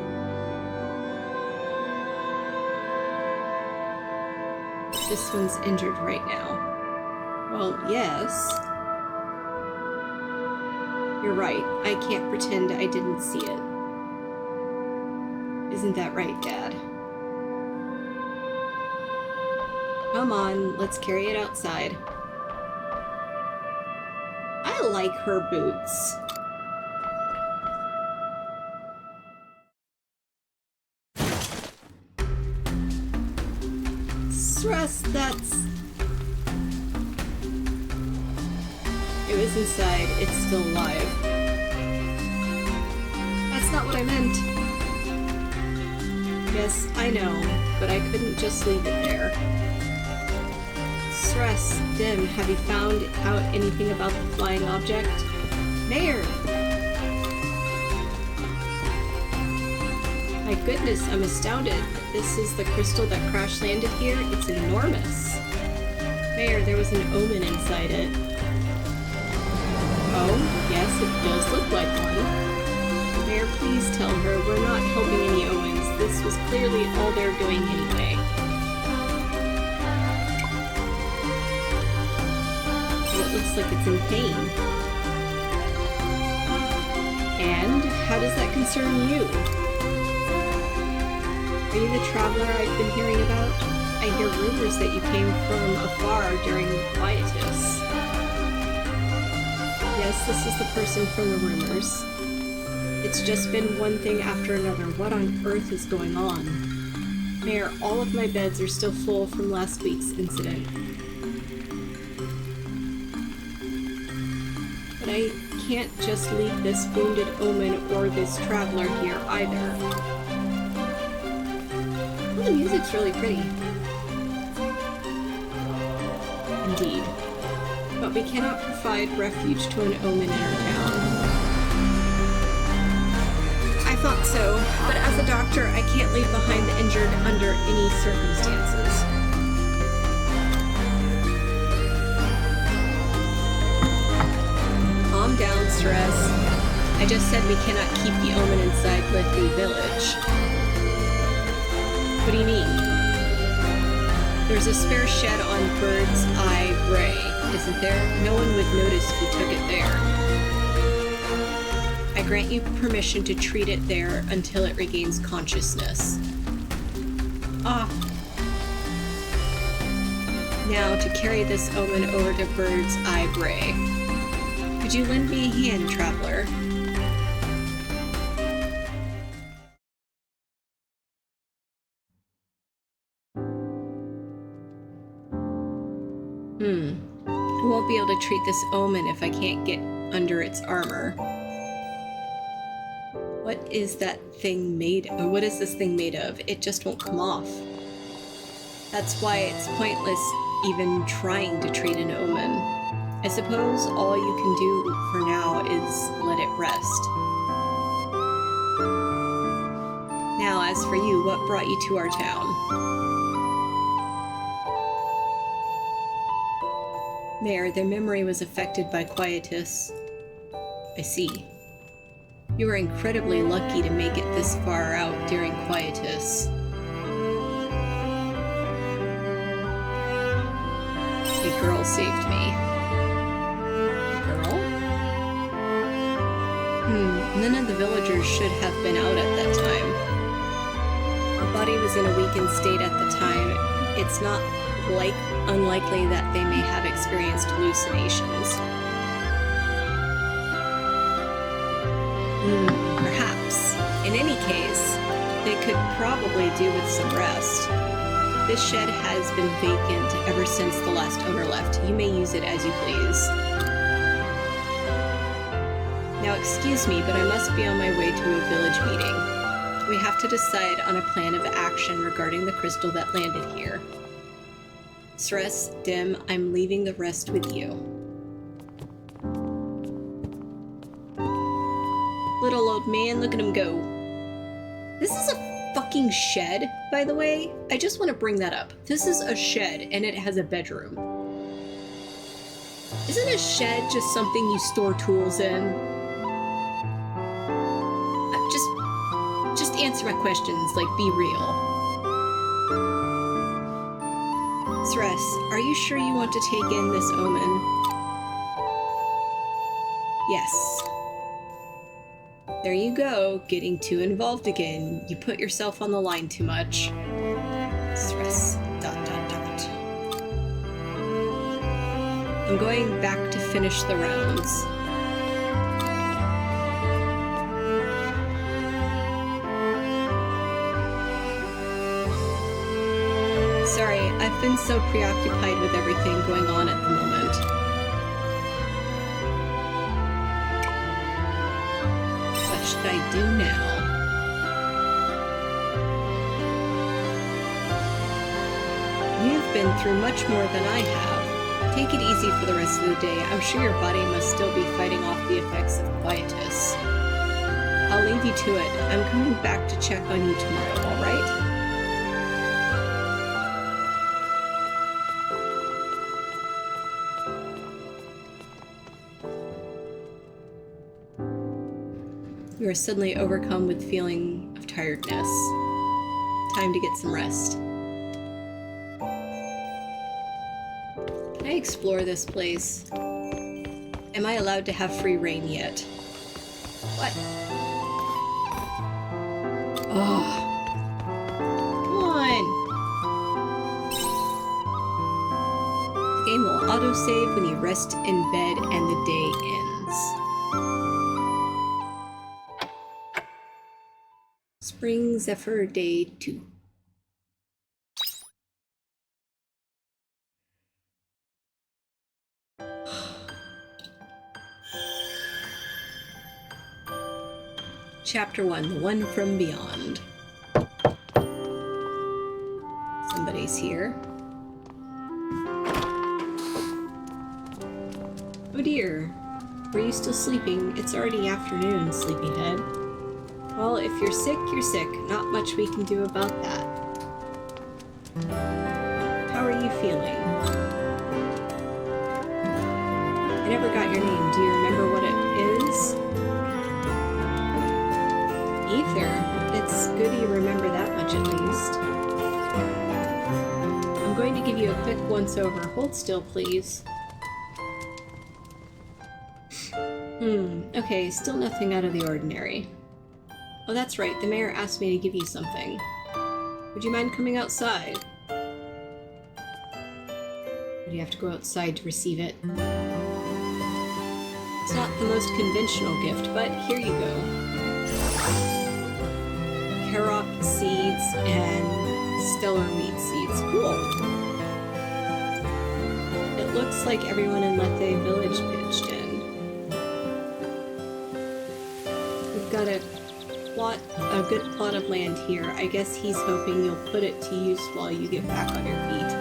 This one's injured right now. Well, yes. You're right. I can't pretend I didn't see it. Isn't that right, Dad? Come on, let's carry it outside. I like her boots. Stress, that's... It was inside. It's still alive. That's not what I meant. Yes, I know, but I couldn't just leave it there. Stress, Dim, have you found out anything about the flying object? Mayor! My goodness, I'm astounded. This is the crystal that crash landed here? It's enormous. Mayor, there was an omen inside it. Oh, yes, it does look like one. Mayor, please tell her we're not helping any omens. This was clearly all they're doing anyway. It looks like it's in pain. And how does that concern you? Are you the traveler I've been hearing about? I hear rumors that you came from afar during quietus. Yes, this is the person from the rumors. It's just been one thing after another. What on earth is going on? Mayor, all of my beds are still full from last week's incident. But I can't just leave this wounded omen or this traveler here either. Well, the music's really pretty. Indeed. But we cannot provide refuge to an omen in our town. I thought so, but as a doctor, I can't leave behind the injured under any circumstances. Calm down, Stress. I just said we cannot keep the omen inside Lethe Village. What do you mean? There's a spare shed on Bird's Eye Bray, isn't there? No one would notice if you took it there. I grant you permission to treat it there until it regains consciousness. Ah. Now to carry this omen over to Bird's Eye Bray. Could you lend me a hand, traveler? I won't be able to treat this omen if I can't get under its armor. What is that thing made of? What is this thing made of? It just won't come off. That's why it's pointless even trying to treat an omen. I suppose all you can do for now is let it rest. Now, as for you, what brought you to our town? Mayor, their memory was affected by quietus. I see. You were incredibly lucky to make it this far out during quietus. A girl saved me. A girl? None of the villagers should have been out at that time. The body was in a weakened state at the time. It's not unlikely that they may have experienced hallucinations. Perhaps. In any case, they could probably do with some rest. This shed has been vacant ever since the last owner left. You may use it as you please. Now excuse me, but I must be on my way to a village meeting. We have to decide on a plan of action regarding the crystal that landed here. Stress, Dim, I'm leaving the rest with you. Little old man, look at him go. This is a fucking shed, by the way. I just want to bring that up. This is a shed, and it has a bedroom. Isn't a shed just something you store tools in? Just answer my questions, like, be real. Stress, are you sure you want to take in this omen? Yes. There you go, getting too involved again. You put yourself on the line too much. Stress. ... I'm going back to finish the rounds. Sorry, I've been so preoccupied with everything going on at the moment. What should I do now? You've been through much more than I have. Take it easy for the rest of the day. I'm sure your body must still be fighting off the effects of quietus. I'll leave you to it. I'm coming back to check on you tomorrow, alright? You are suddenly overcome with feeling of tiredness. Time to get some rest. Can I explore this place? Am I allowed to have free reign yet? What? Oh. Come on! The game will autosave when you rest in bed and the day ends. Spring Zephyr Day 2. Chapter 1, The One from Beyond. Somebody's here. Oh dear. Were you still sleeping? It's already afternoon, sleepyhead. Well, if you're sick, you're sick. Not much we can do about that. How are you feeling? I never got your name. Do you remember what it is? Ether. It's good you remember that much at least. I'm going to give you a quick once-over. Hold still, please. Okay, still nothing out of the ordinary. Oh, that's right. The mayor asked me to give you something. Would you mind coming outside? Would you have to go outside to receive it? It's not the most conventional gift, but here you go. Karok seeds and stellar meat seeds. Cool. It looks like everyone in Lethe Village pitched in. We've got a good plot of land here. I guess he's hoping you'll put it to use while you get back on your feet.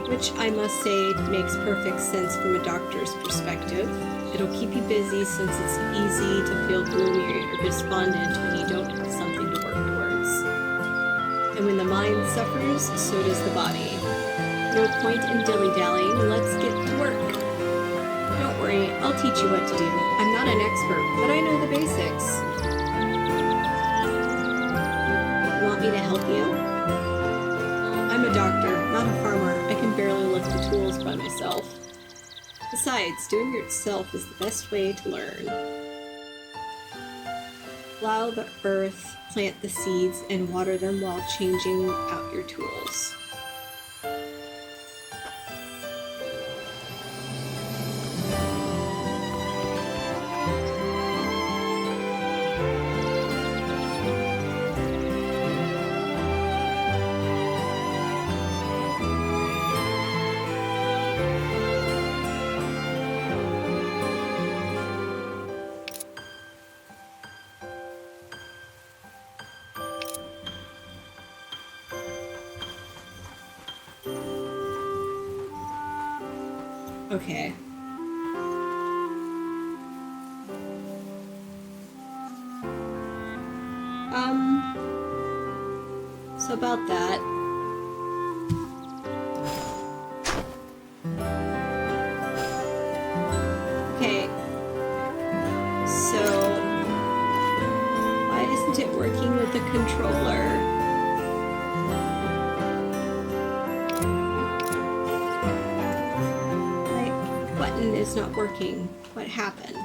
Which I must say makes perfect sense from a doctor's perspective. It'll keep you busy since it's easy to feel gloomy or despondent when you don't have something to work towards. And when the mind suffers, so does the body. No point in dilly-dallying, let's get to work. Don't worry, I'll teach you what to do. I'm not an expert, but I know the basics. You want me to help you? I'm a doctor, not a farmer. I can barely lift the tools by myself. Besides, doing it yourself is the best way to learn. Plow the earth, plant the seeds, and water them while changing out your tools. Okay. So about that. Okay. So, why isn't it working with the controller? Is not working. What happened?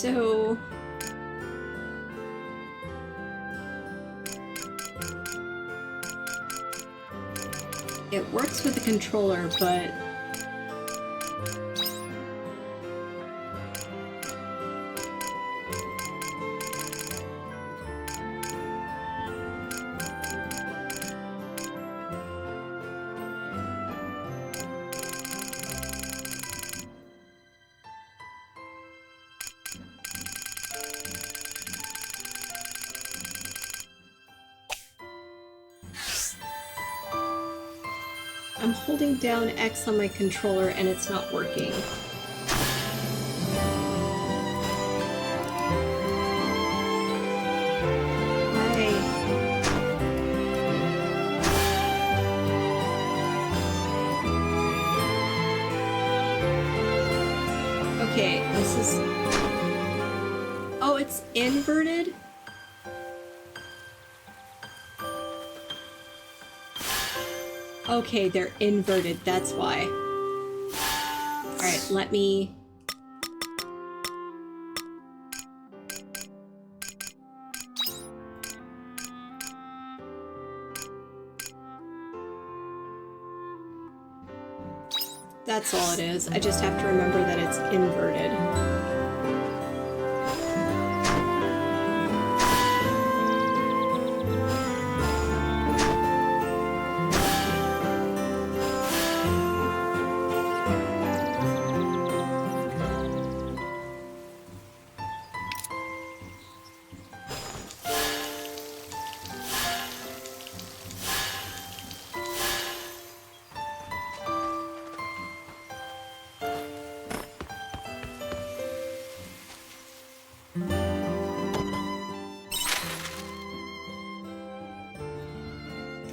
So... it works with the controller, but... I'm holding down X on my controller and it's not working. Hi. Okay, this is... oh, it's inverted? Okay, they're inverted, that's why. Alright, let me... that's all it is. I just have to remember that it's inverted.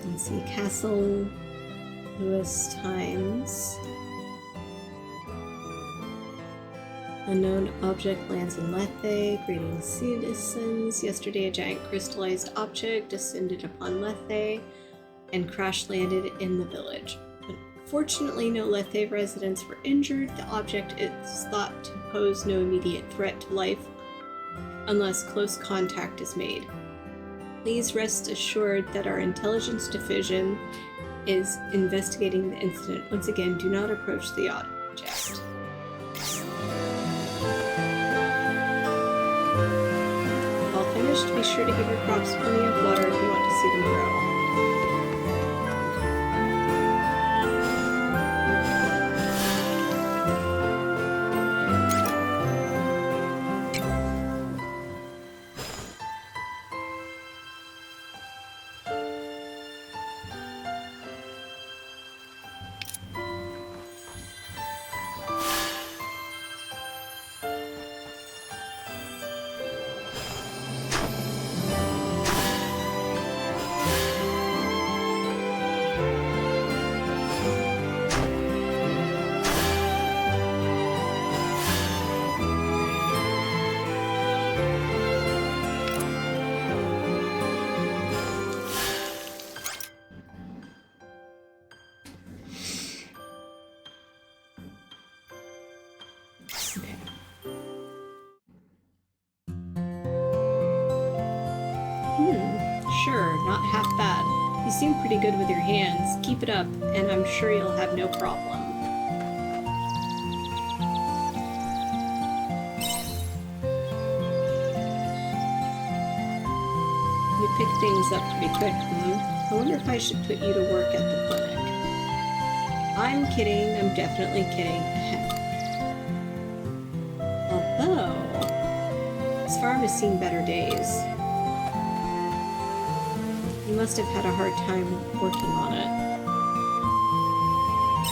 Let's see, Castle Lewis Times. Unknown object lands in Lethe. Greetings, citizens. Yesterday, a giant crystallized object descended upon Lethe and crash-landed in the village. But fortunately, no Lethe residents were injured. The object is thought to pose no immediate threat to life unless close contact is made. Please rest assured that our intelligence division is investigating the incident. Once again, do not approach the object. All finished, be sure to give your crops plenty of water if you want to see them grow. Sure, not half bad. You seem pretty good with your hands. Keep it up, and I'm sure you'll have no problem. You pick things up pretty quick, I wonder if I should put you to work at the clinic. I'm kidding, I'm definitely kidding. Although, this farm has seen better days. You must have had a hard time working on it.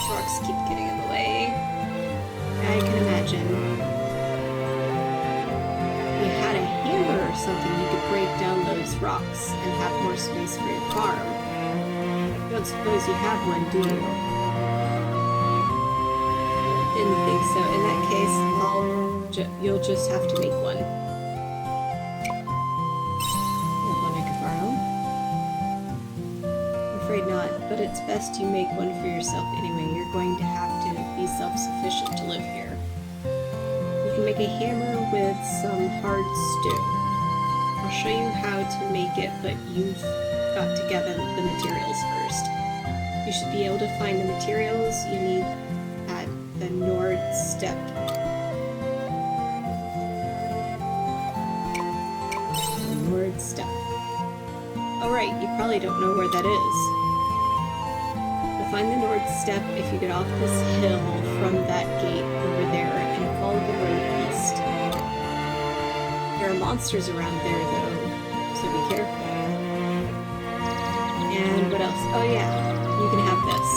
Rocks keep getting in the way. I can imagine. If you had a hammer or something, you could break down those rocks and have more space for your farm. I don't suppose you have one, do you? Didn't think so. In that case, you'll just have to make one. Not, but it's best you make one for yourself anyway. You're going to have to be self-sufficient to live here. You can make a hammer with some hard stew. I'll show you how to make it, but you've got to gather the materials first. You should be able to find the materials you need at the Nord Step. Nord Step. Oh right, you probably don't know where that is. You'll find the Nord Step if you get off this hill from that gate over there and follow the road east. There are monsters around there though, so be careful. And what else? Oh yeah, you can have this.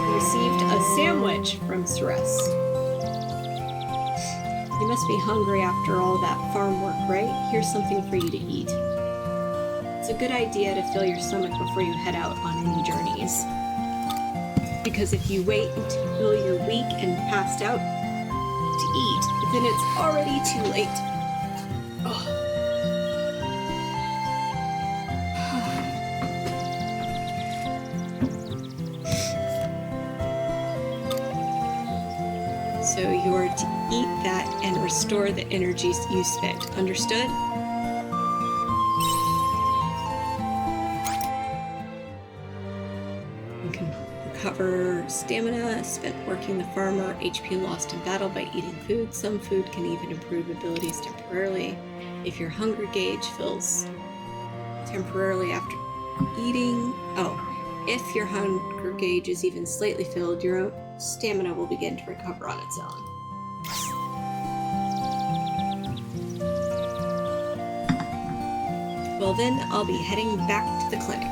You received a sandwich from Celeste. You must be hungry after all that farm work, right? Here's something for you to eat. It's a good idea to fill your stomach before you head out on any journeys. Because if you wait until you're weak and passed out to eat, then it's already too late. Oh. So you are to eat that and restore the energies you spent. Understood? You can recover stamina spent working the farm or HP lost in battle by eating food. Some food can even improve abilities temporarily. If your hunger gauge fills temporarily after eating... if your hunger gauge is even slightly filled, your own stamina will begin to recover on its own. Well then, I'll be heading back to the clinic.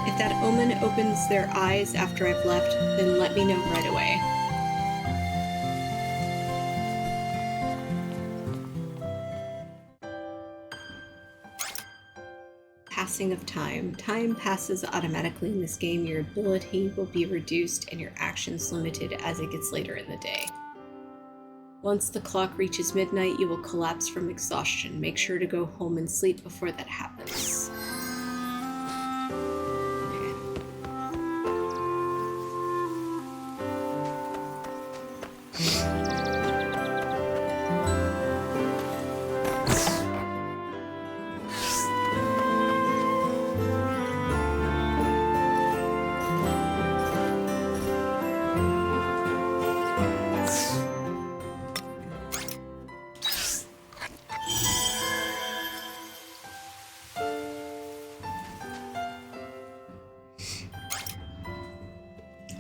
If that omen opens their eyes after I've left, then let me know right away. Passing of time. Time passes automatically in this game. Your ability will be reduced and your actions limited as it gets later in the day. Once the clock reaches midnight, you will collapse from exhaustion. Make sure to go home and sleep before that happens.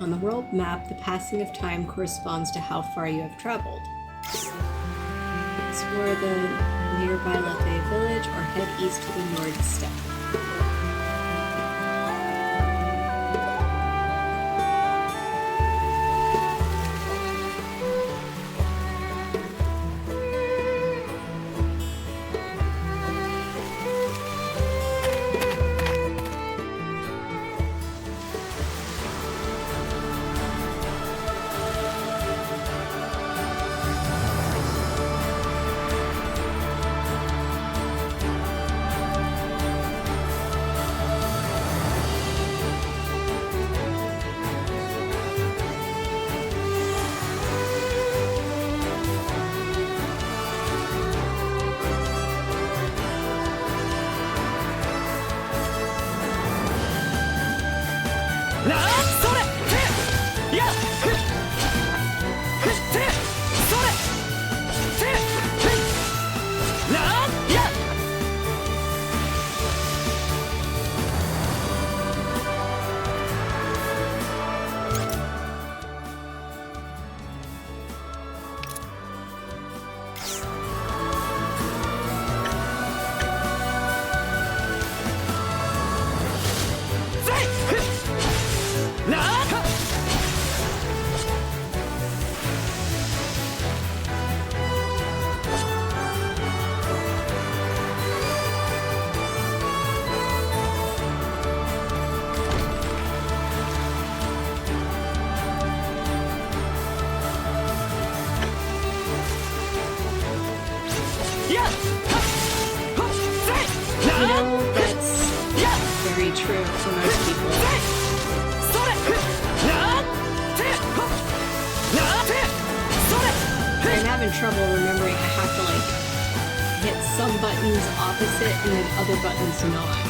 On the world map, the passing of time corresponds to how far you have traveled. Explore the nearby Lethe village or head east to the Nord Steppe. You know, that's very true for most people. having trouble remembering I have to like hit some buttons opposite and then other buttons not.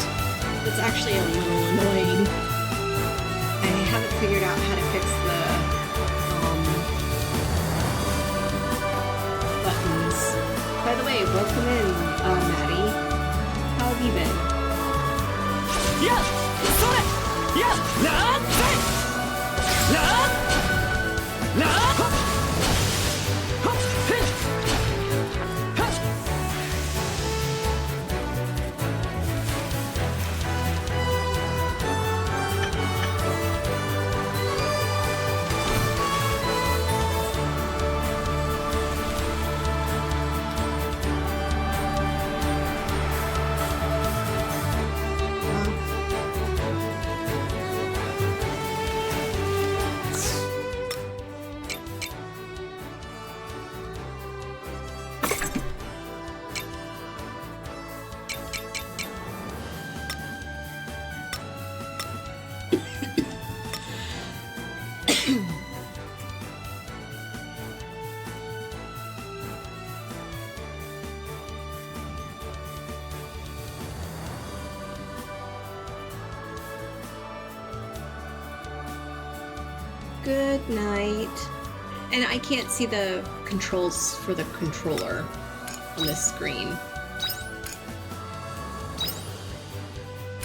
That's actually a little annoying. I haven't figured out how to fix the buttons. By the way, welcome in, Maddie. How have you been? Yeah! Sore! Yeah! Nah! Say! Nah! Nah! Hop! Hop! Hey! Ha! Good night. And I can't see the controls for the controller on this screen.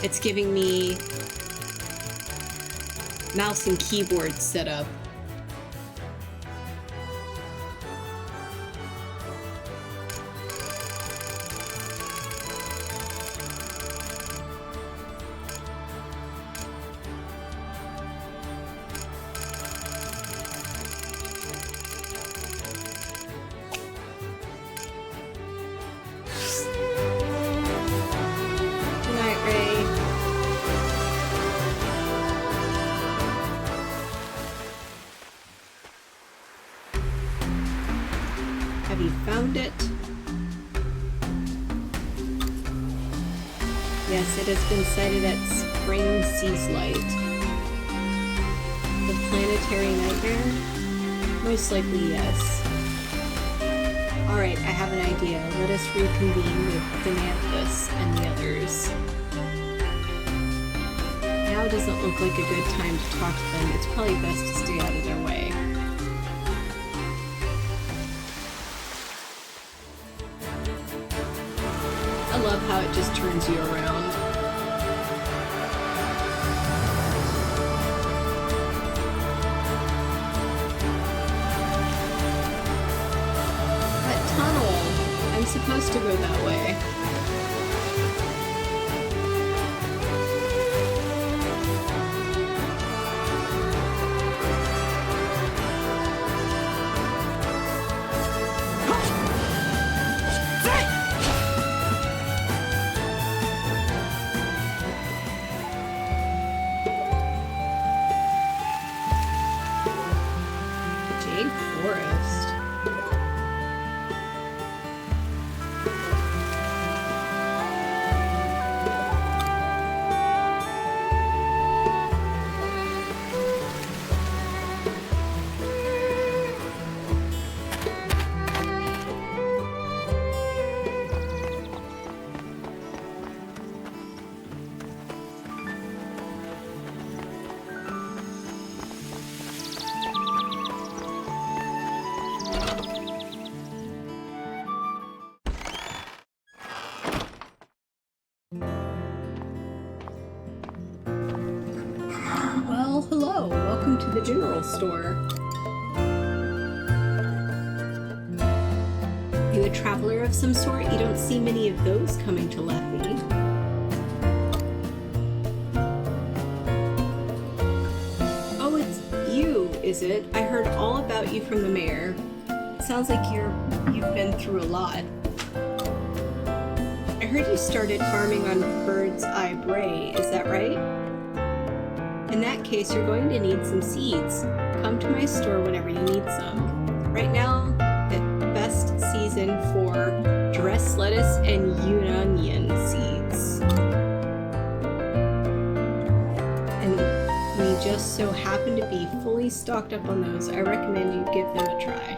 It's giving me mouse and keyboard setup. Have you found it? Yes, it has been sighted at Spring Seas Light. The planetary nightmare? Most likely, yes. Alright, I have an idea. Let us reconvene with Demanthus and the others. Now doesn't look like a good time to talk to them. It's probably best to stay out of their way. I love how it just turns you around. That tunnel! I'm supposed to go that way. Well, hello. Welcome to the general store. Are you a traveler of some sort? You don't see many of those coming to Lethe. Oh, it's you, is it? I heard all about you from the mayor. It sounds like you've been through a lot. I heard you started farming on Bird's Eye Bray, is that right? In that case, you're going to need some seeds. Come to my store whenever you need some. Right now, the best season for dress lettuce and onion seeds. And we just so happen to be fully stocked up on those. I recommend you give them a try.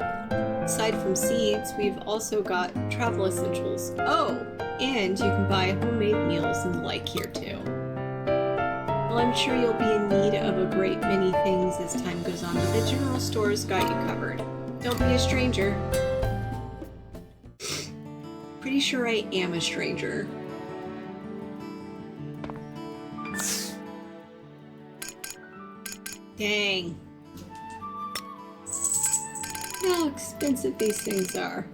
aside from seeds, we've also got travel essentials. Oh, and you can buy homemade meals and the like here too. Well, I'm sure you'll be in need of a great many things as time goes on, but the general store's got you covered. Don't be a stranger. Pretty sure I am a stranger. Dang. How expensive these things are.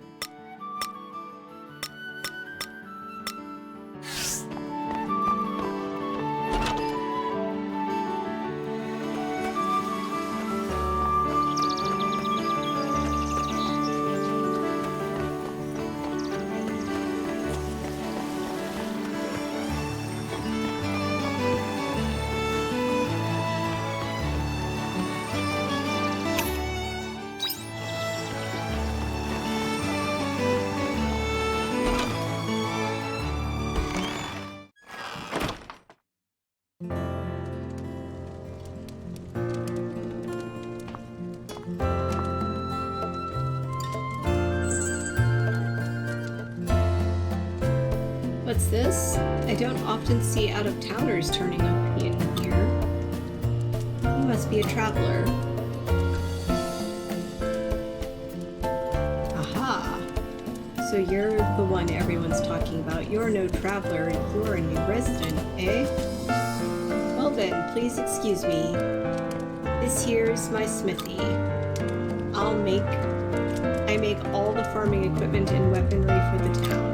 What's this? I don't often see out-of-towners turning up in here. You must be a traveler. Aha! So you're the one everyone's talking about. You're no traveler, you're a new resident, eh? Well then, please excuse me. This here's my smithy. I make all the farming equipment and weaponry for the town.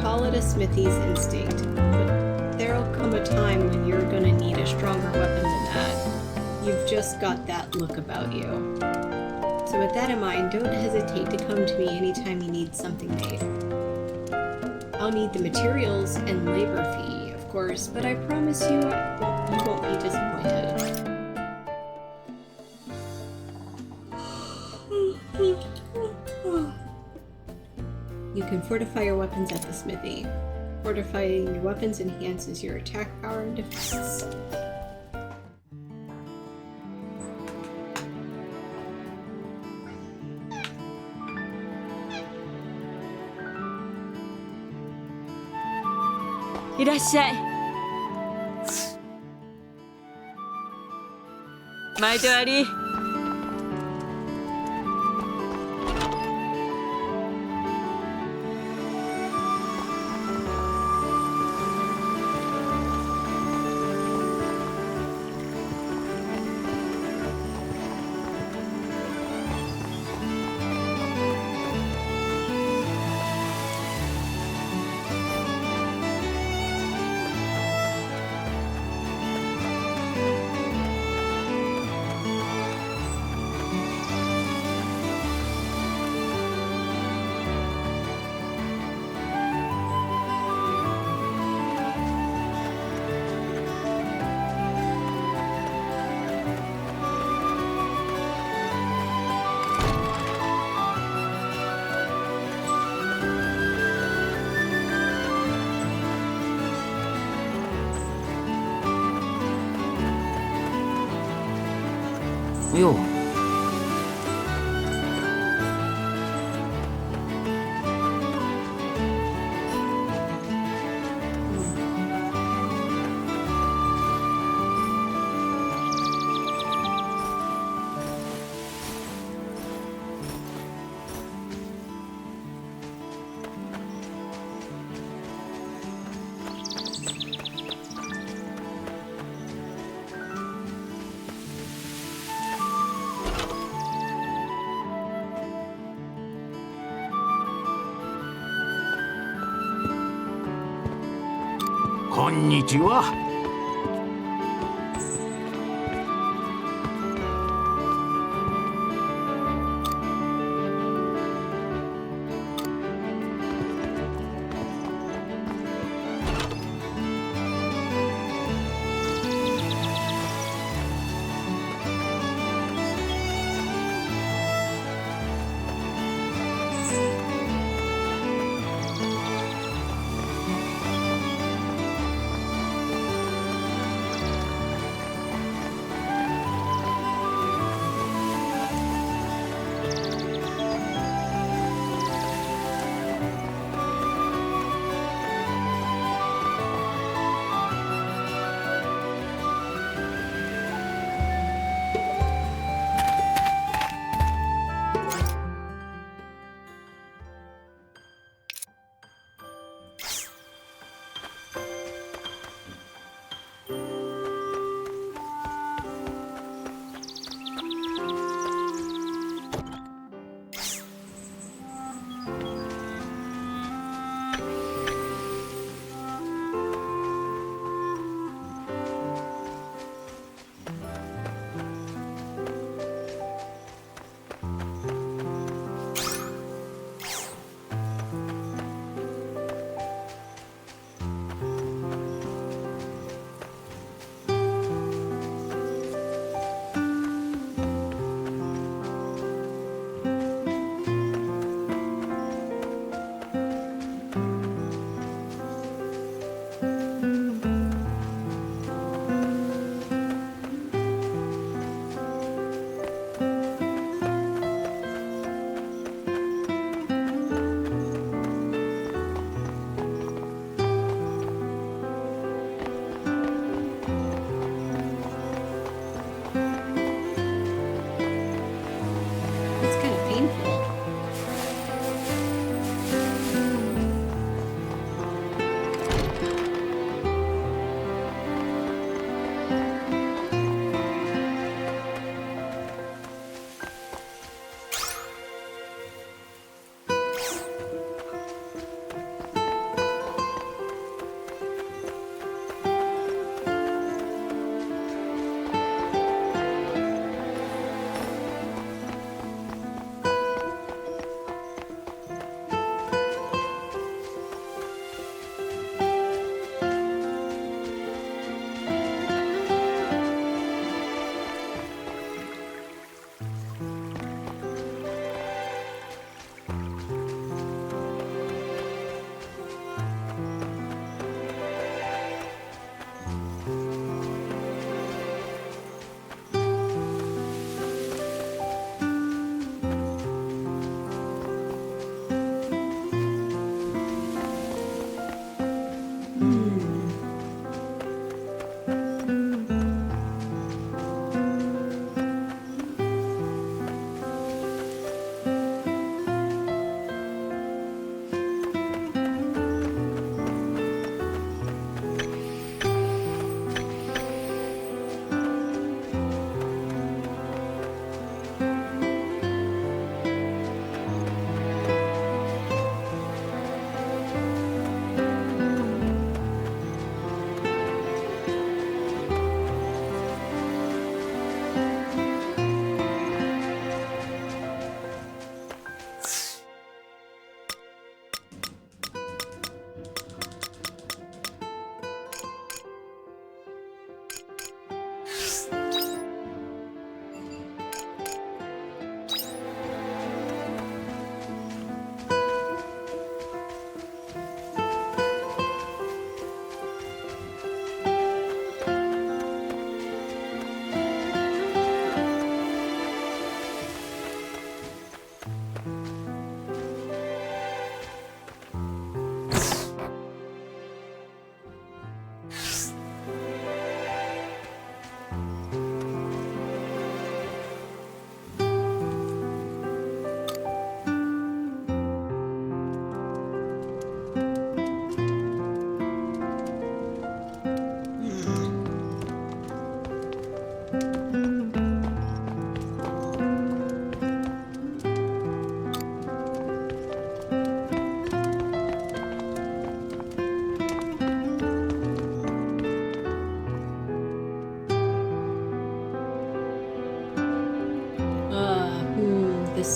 Call it a smithy's instinct, but there'll come a time when you're gonna need a stronger weapon than that. You've just got that look about you. So with that in mind, don't hesitate to come to me anytime you need something made. I'll need the materials and labor fee, of course, but I promise you, you won't be disappointed. You can fortify your weapons at the smithy. Fortifying your weapons enhances your attack power and defense. Irashai. 毎度あり。よう。こんにちは。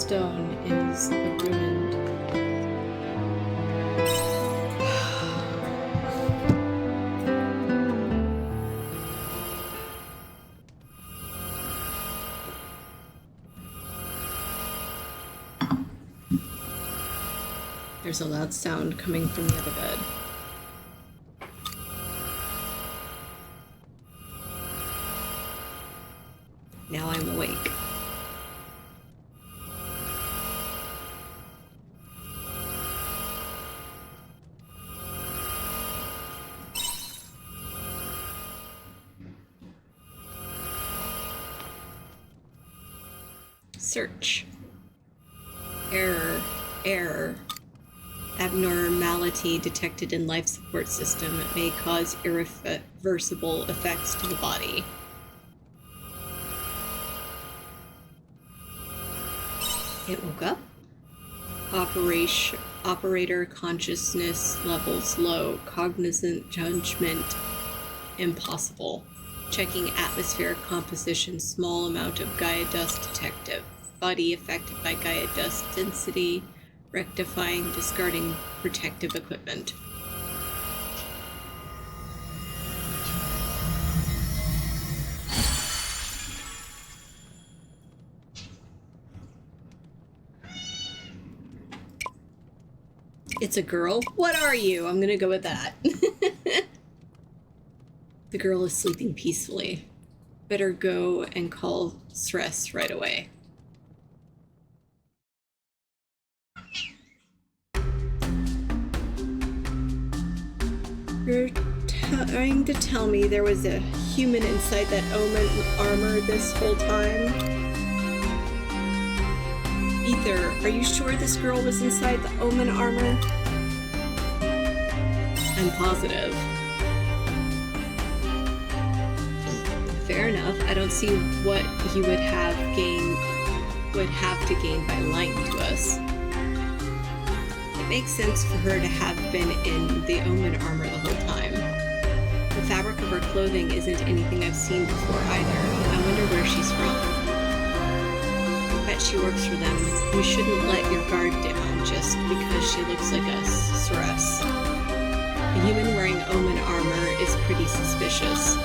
stone is ruined. There's a loud sound coming from the other bed. Now I'm awake. Search. Error. Abnormality detected in life support system may cause irreversible effects to the body. It woke up. Operator consciousness levels low. Cognizant judgment impossible. Checking atmospheric composition. Small amount of Gaia dust detected. Body affected by Gaia dust density. Rectifying, discarding protective equipment. It's a girl? What are you? I'm gonna go with that. The girl is sleeping peacefully. Better go and call Stress right away. You're trying to tell me there was a human inside that Omen armor this whole time? Ether, are you sure this girl was inside the Omen armor? I'm positive. Fair enough. I don't see what he would have to gain by lying to us. It makes sense for her to have been in the Omen armor the whole time. The fabric of her clothing isn't anything I've seen before either. I wonder where she's from. I bet she works for them. You shouldn't let your guard down just because she looks like a Stress. A human wearing Omen armor is pretty suspicious.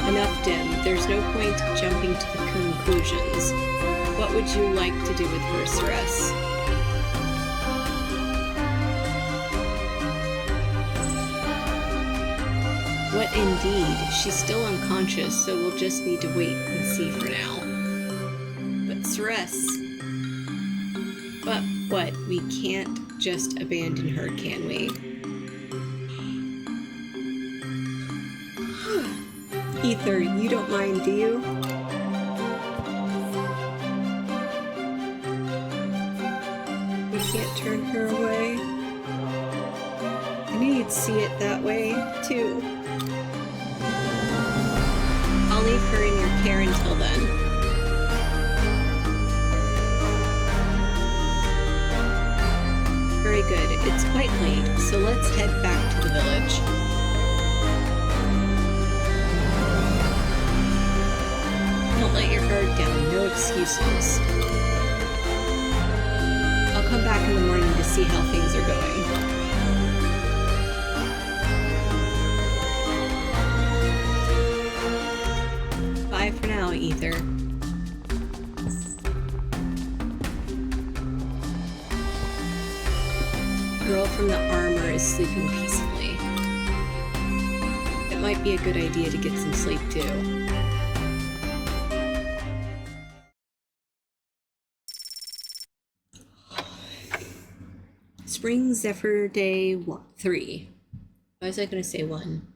Enough, Dim. There's no point jumping to the conclusions. What would you like to do with her, Stress? What indeed? She's still unconscious, so we'll just need to wait and see for now. But Stress... But what? We can't just abandon her, can we? Ether, you don't mind, do you? We can't turn her away. I knew you'd see it that way, too. I'll leave her in your care until then. Very good. It's quite late, so let's head back to the village. Don't let your guard down. No excuses. I'll come back in the morning to see how things are going. Bye for now, Ether. The girl from the armor is sleeping peacefully. It might be a good idea to get some sleep, too. Spring Zephyr Day 3. Why was I going to say 1?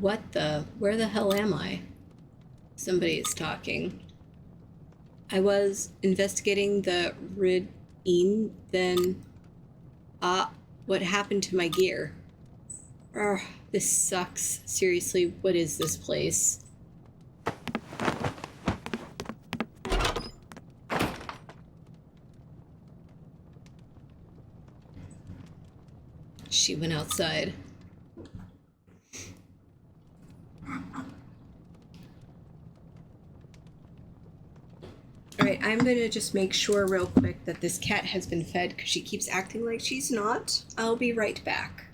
What the? Where the hell am I? Somebody is talking. I was investigating the Rideen, then... what happened to my gear? Ugh, this sucks. Seriously, what is this place? She went outside. Alright, I'm gonna just make sure real quick that this cat has been fed because she keeps acting like she's not. I'll be right back.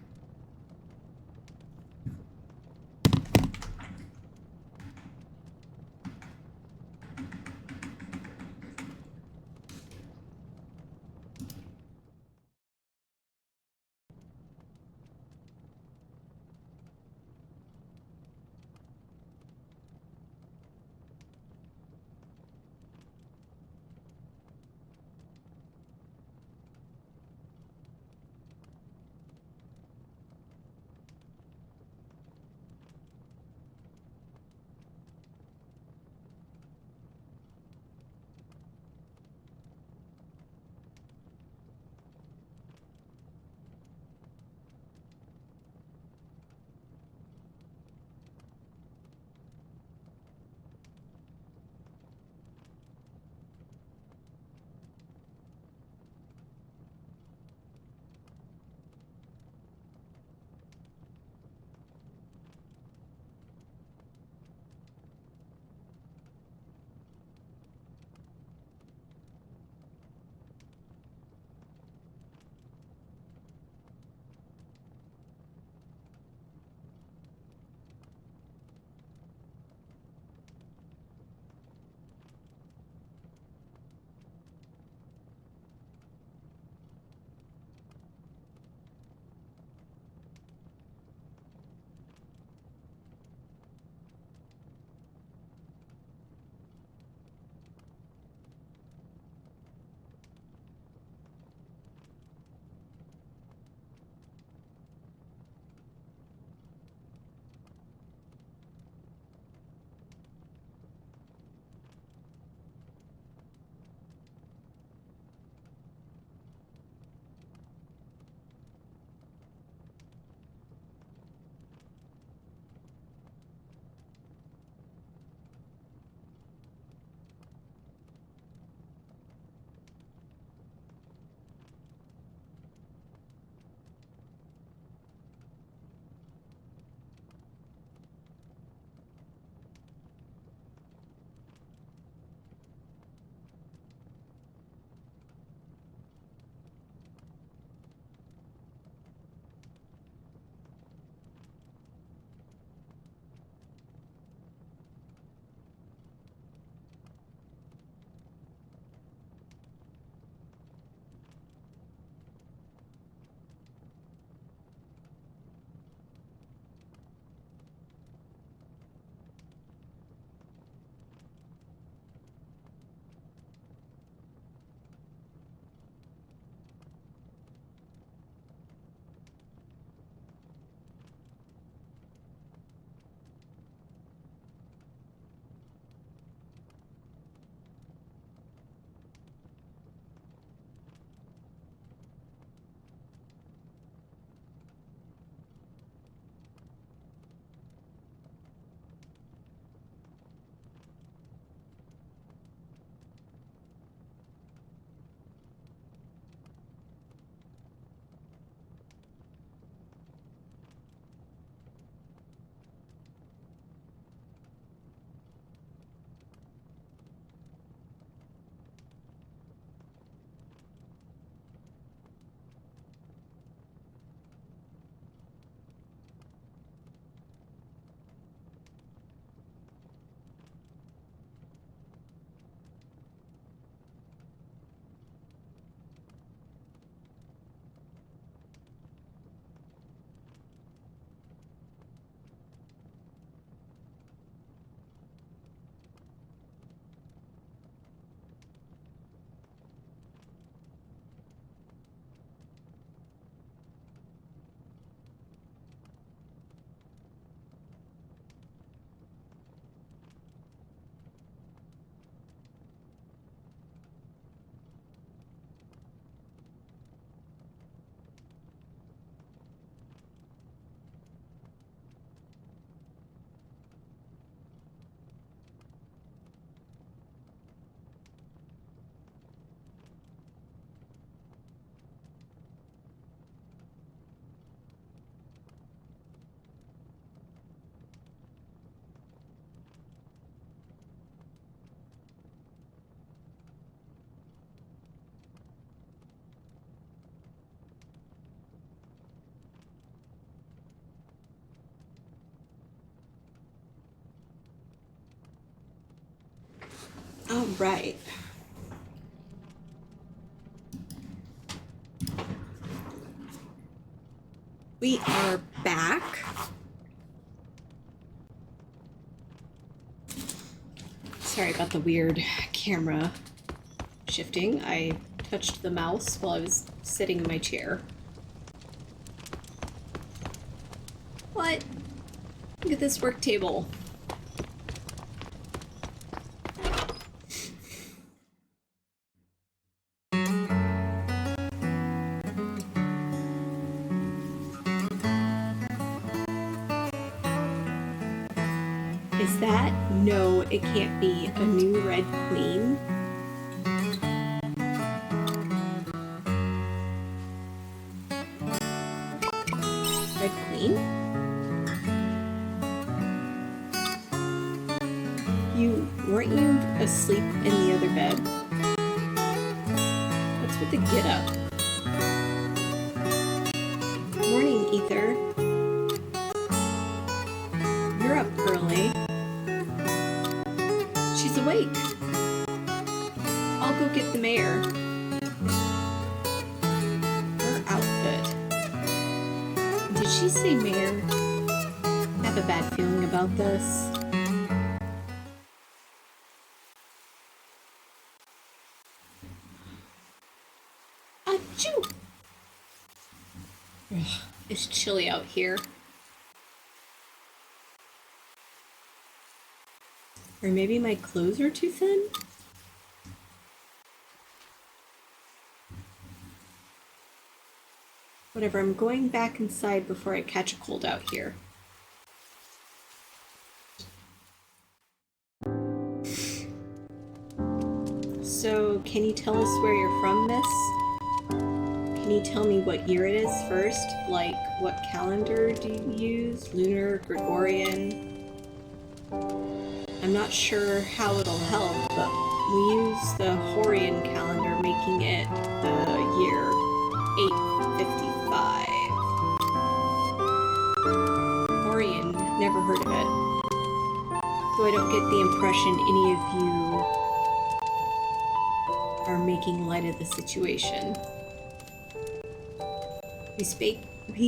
All right. We are back. Sorry about the weird camera shifting. I touched the mouse while I was sitting in my chair. What? Look at this work table. Is that? No, it can't be. A new red queen? Red queen? Weren't you asleep in the other bed? What's with the get up? Morning, Ether. You're up early. She's awake. I'll go get the mayor. Her outfit. Did she say mayor? I have a bad feeling about this. Achoo! Ugh, it's chilly out here. Or maybe my clothes are too thin? Whatever, I'm going back inside before I catch a cold out here. So, can you tell us where you're from, miss? Can you tell me what year it is first? Like, what calendar do you use? Lunar, Gregorian? I'm not sure how it'll help, but we use the Horian calendar, making it the year 855. Horian, never heard of it. So I don't get the impression any of you are making light of the situation. We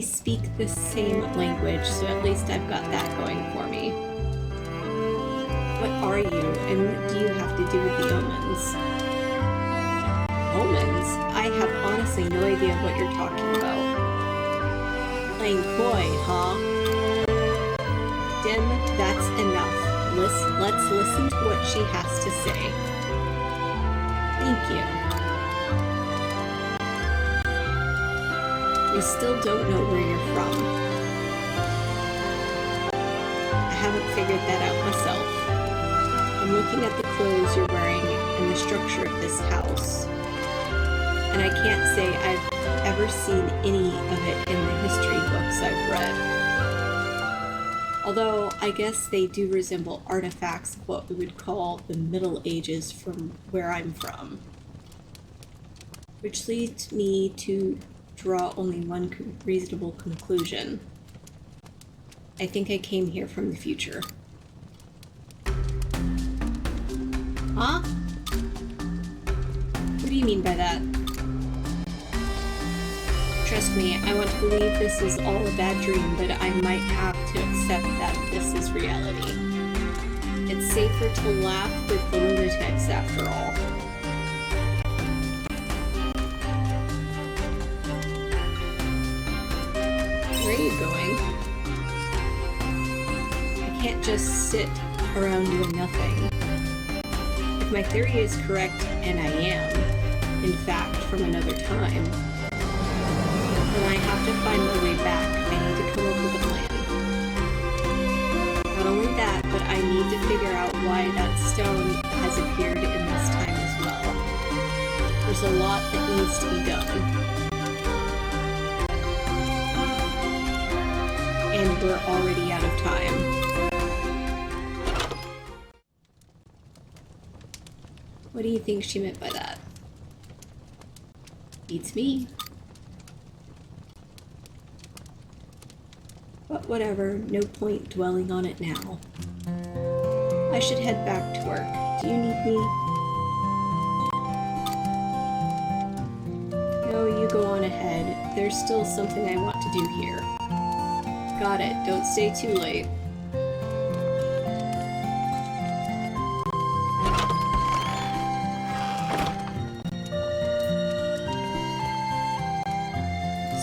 speak the same language, so at least I've got that going for me. What are you, and what do you have to do with the omens? Omens? I have honestly no idea what you're talking about. Playing coy, huh? Dim, that's enough. Let's listen to what she has to say. Thank you. We still don't know where you're from. I haven't figured that out myself. I'm looking at the clothes you're wearing and the structure of this house. And I can't say I've ever seen any of it in the history books I've read. Although, I guess they do resemble artifacts of what we would call the Middle Ages from where I'm from. Which leads me to draw only one reasonable conclusion. I think I came here from the future. Huh? What do you mean by that? Trust me, I want to believe this is all a bad dream, but I might have to accept that this is reality. It's safer to laugh with the lunatics after all. Where are you going? I can't just sit around doing nothing. If my theory is correct, and I am, in fact, from another time, then I have to find my way back. I need to come up with a plan. Not only that, but I need to figure out why that stone has appeared in this time as well. There's a lot that needs to be done. And we're already out of time. What do you think she meant by that? Beats me. But whatever, no point dwelling on it now. I should head back to work. Do you need me? there's still something I want to do here. Got it. Don't stay too late.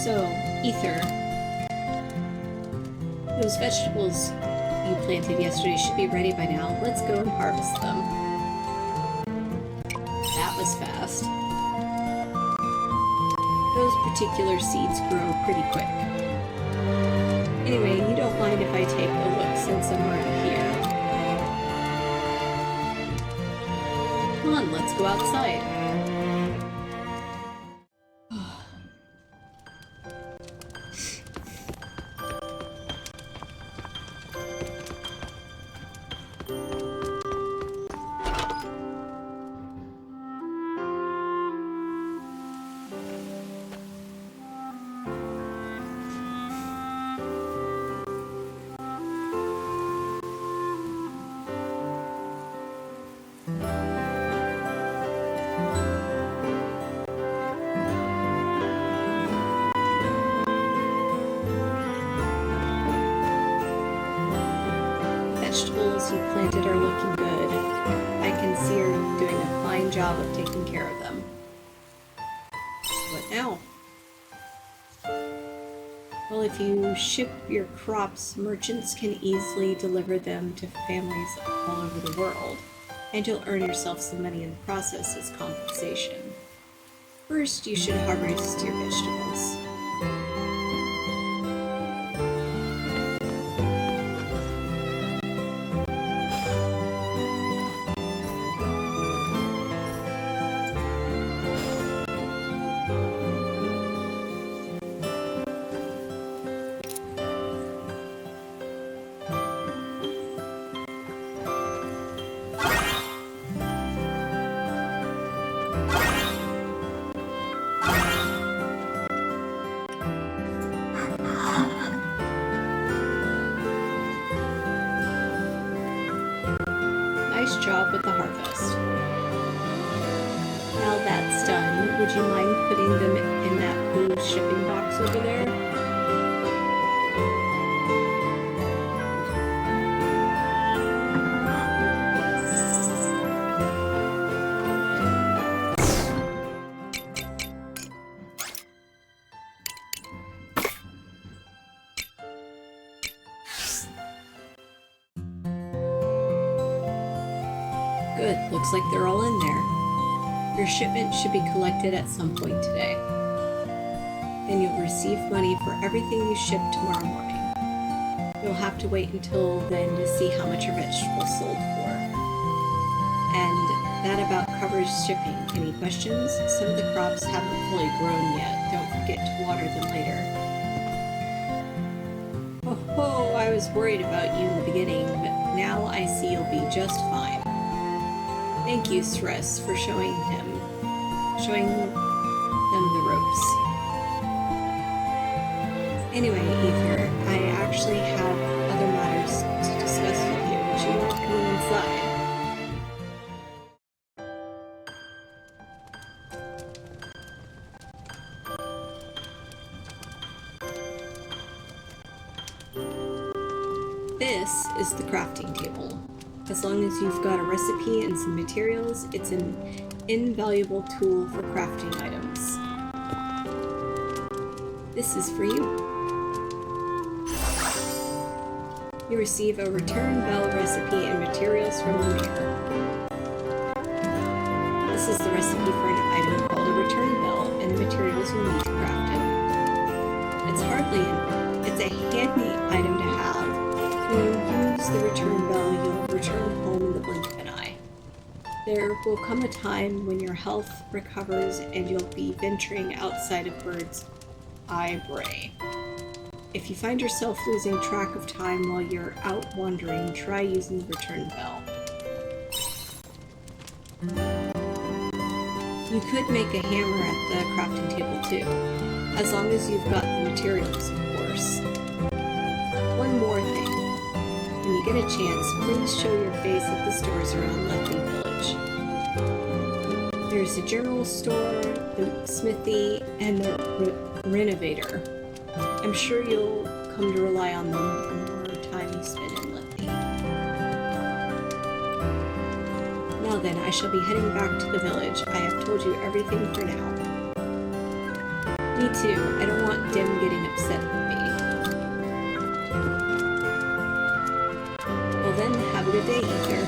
So, Ether. Those vegetables you planted yesterday should be ready by now. Let's go and harvest them. That was fast. Those particular seeds grow pretty quick. Anyway, you don't mind if I take a look since I'm already here. Come on, let's go outside. Vegetables you planted are looking good. I can see you're doing a fine job of taking care of them. What now? Well, if you ship your crops, merchants can easily deliver them to families all over the world, and you'll earn yourself some money in the process as compensation. First, you should harvest your vegetables. Nice job with the harvest. Now that's done, would you mind putting them in that blue shipping box over there? Good, looks like they're all in there. Your shipment should be collected at some point today. And you'll receive money for everything you ship tomorrow morning. You'll have to wait until then to see how much your vegetables sold for. And that about covers shipping. Any questions? Some of the crops haven't fully grown yet. Don't forget to water them later. Oh, I was worried about you in the beginning, but now I see you'll be just fine. Thank you, Stress, for showing them the ropes. Anyway, Ether, I actually have other matters to discuss with you. Would you like to come inside? This is the crafting table. As long as you've got a recipe and some materials, it's an invaluable tool for crafting items. This is for you. You receive a return bell recipe and materials from the mayor. This is the recipe for an item called a return bell and the materials you'll need to craft it. It's a handy item to have. When you use the return bell, you'll return home in the blink of an eye. There will come a time when your health recovers and you'll be venturing outside of Bird's Eye Bray. If you find yourself losing track of time while you're out wandering, try using the return bell. You could make a hammer at the crafting table too, as long as you've got the materials, of course. One more thing. When you get a chance, please show your face at the stores around Lethley Village. There's a general store, the smithy, and the Renovator. I'm sure you'll come to rely on them the more time you spend in Lethe. Now then, I shall be heading back to the village. I have told you everything for now. Me too. I don't want Dim getting upset with me. Well then, have a good day, Ether.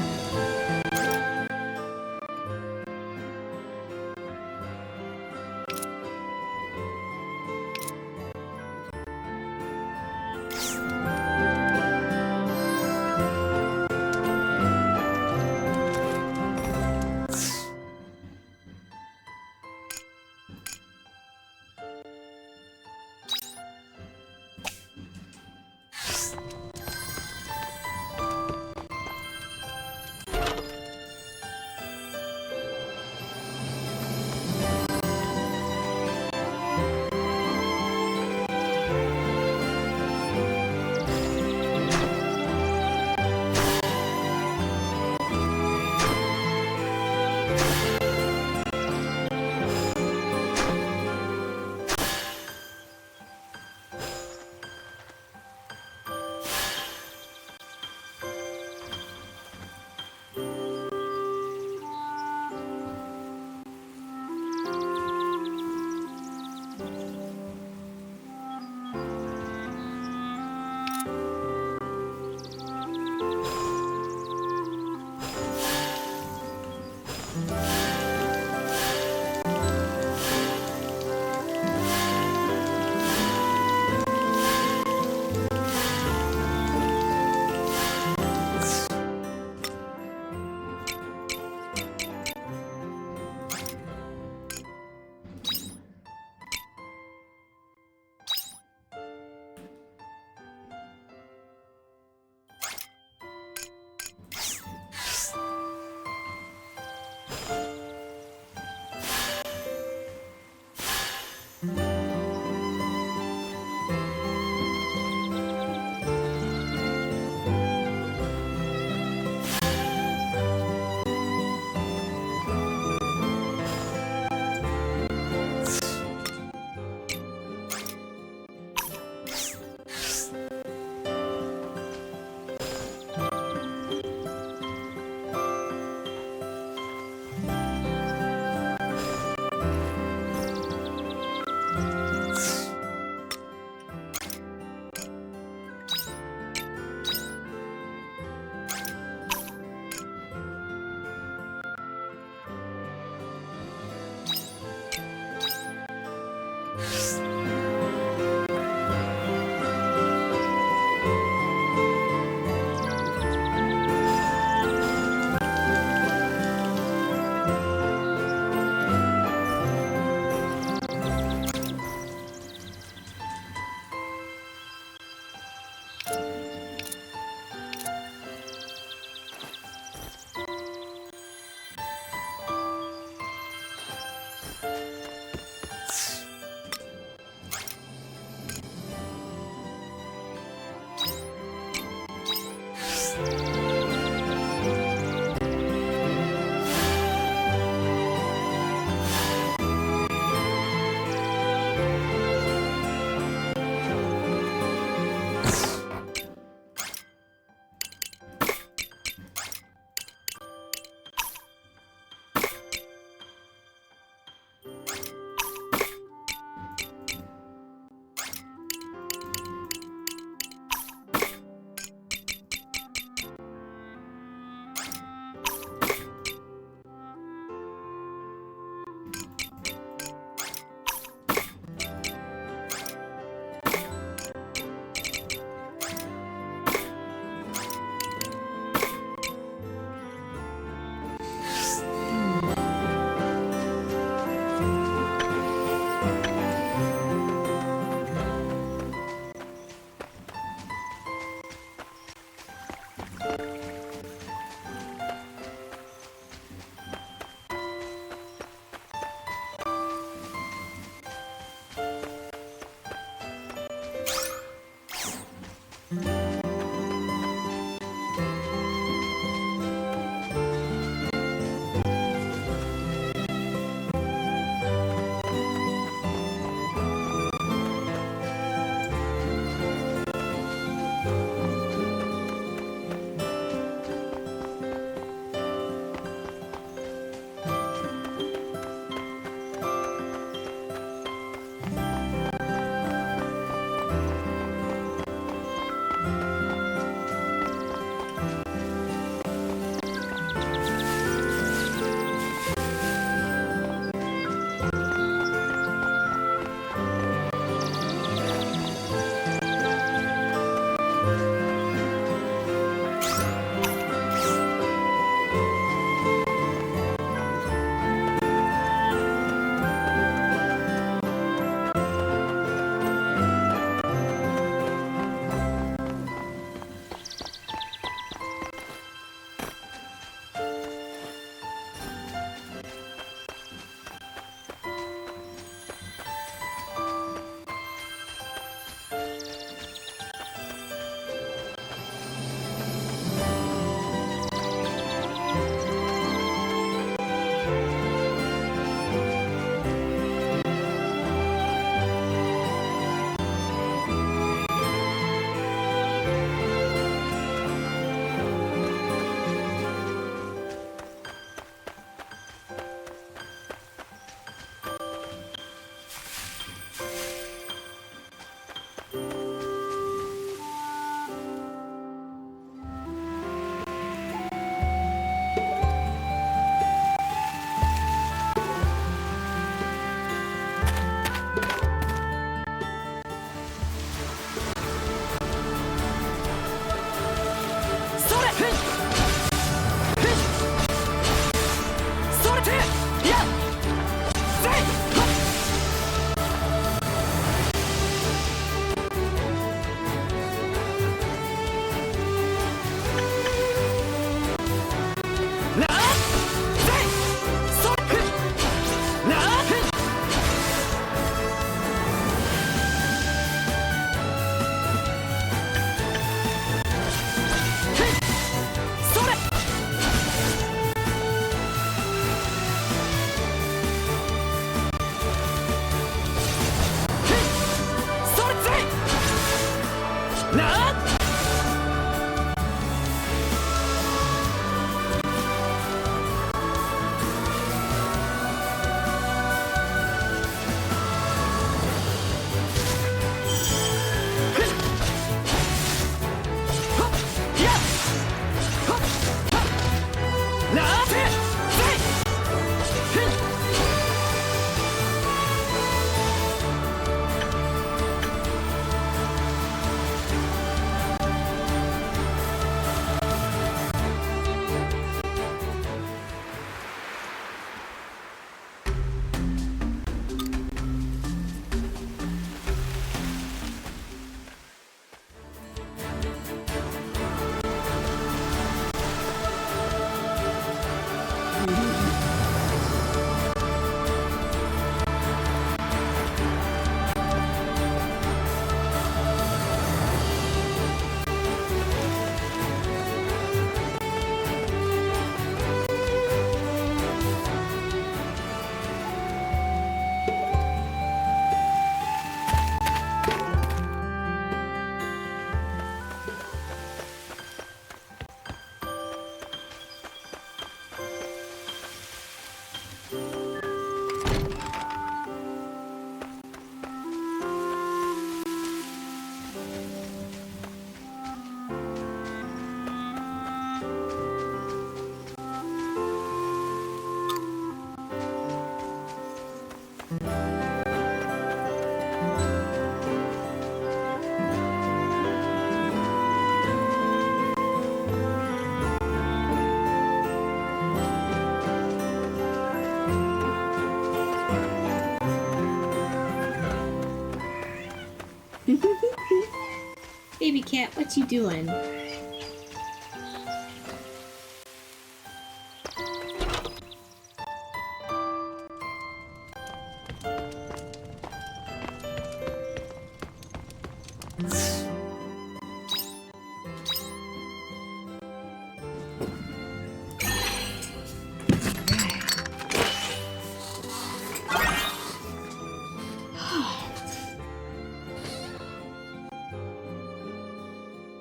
cat, what you doing?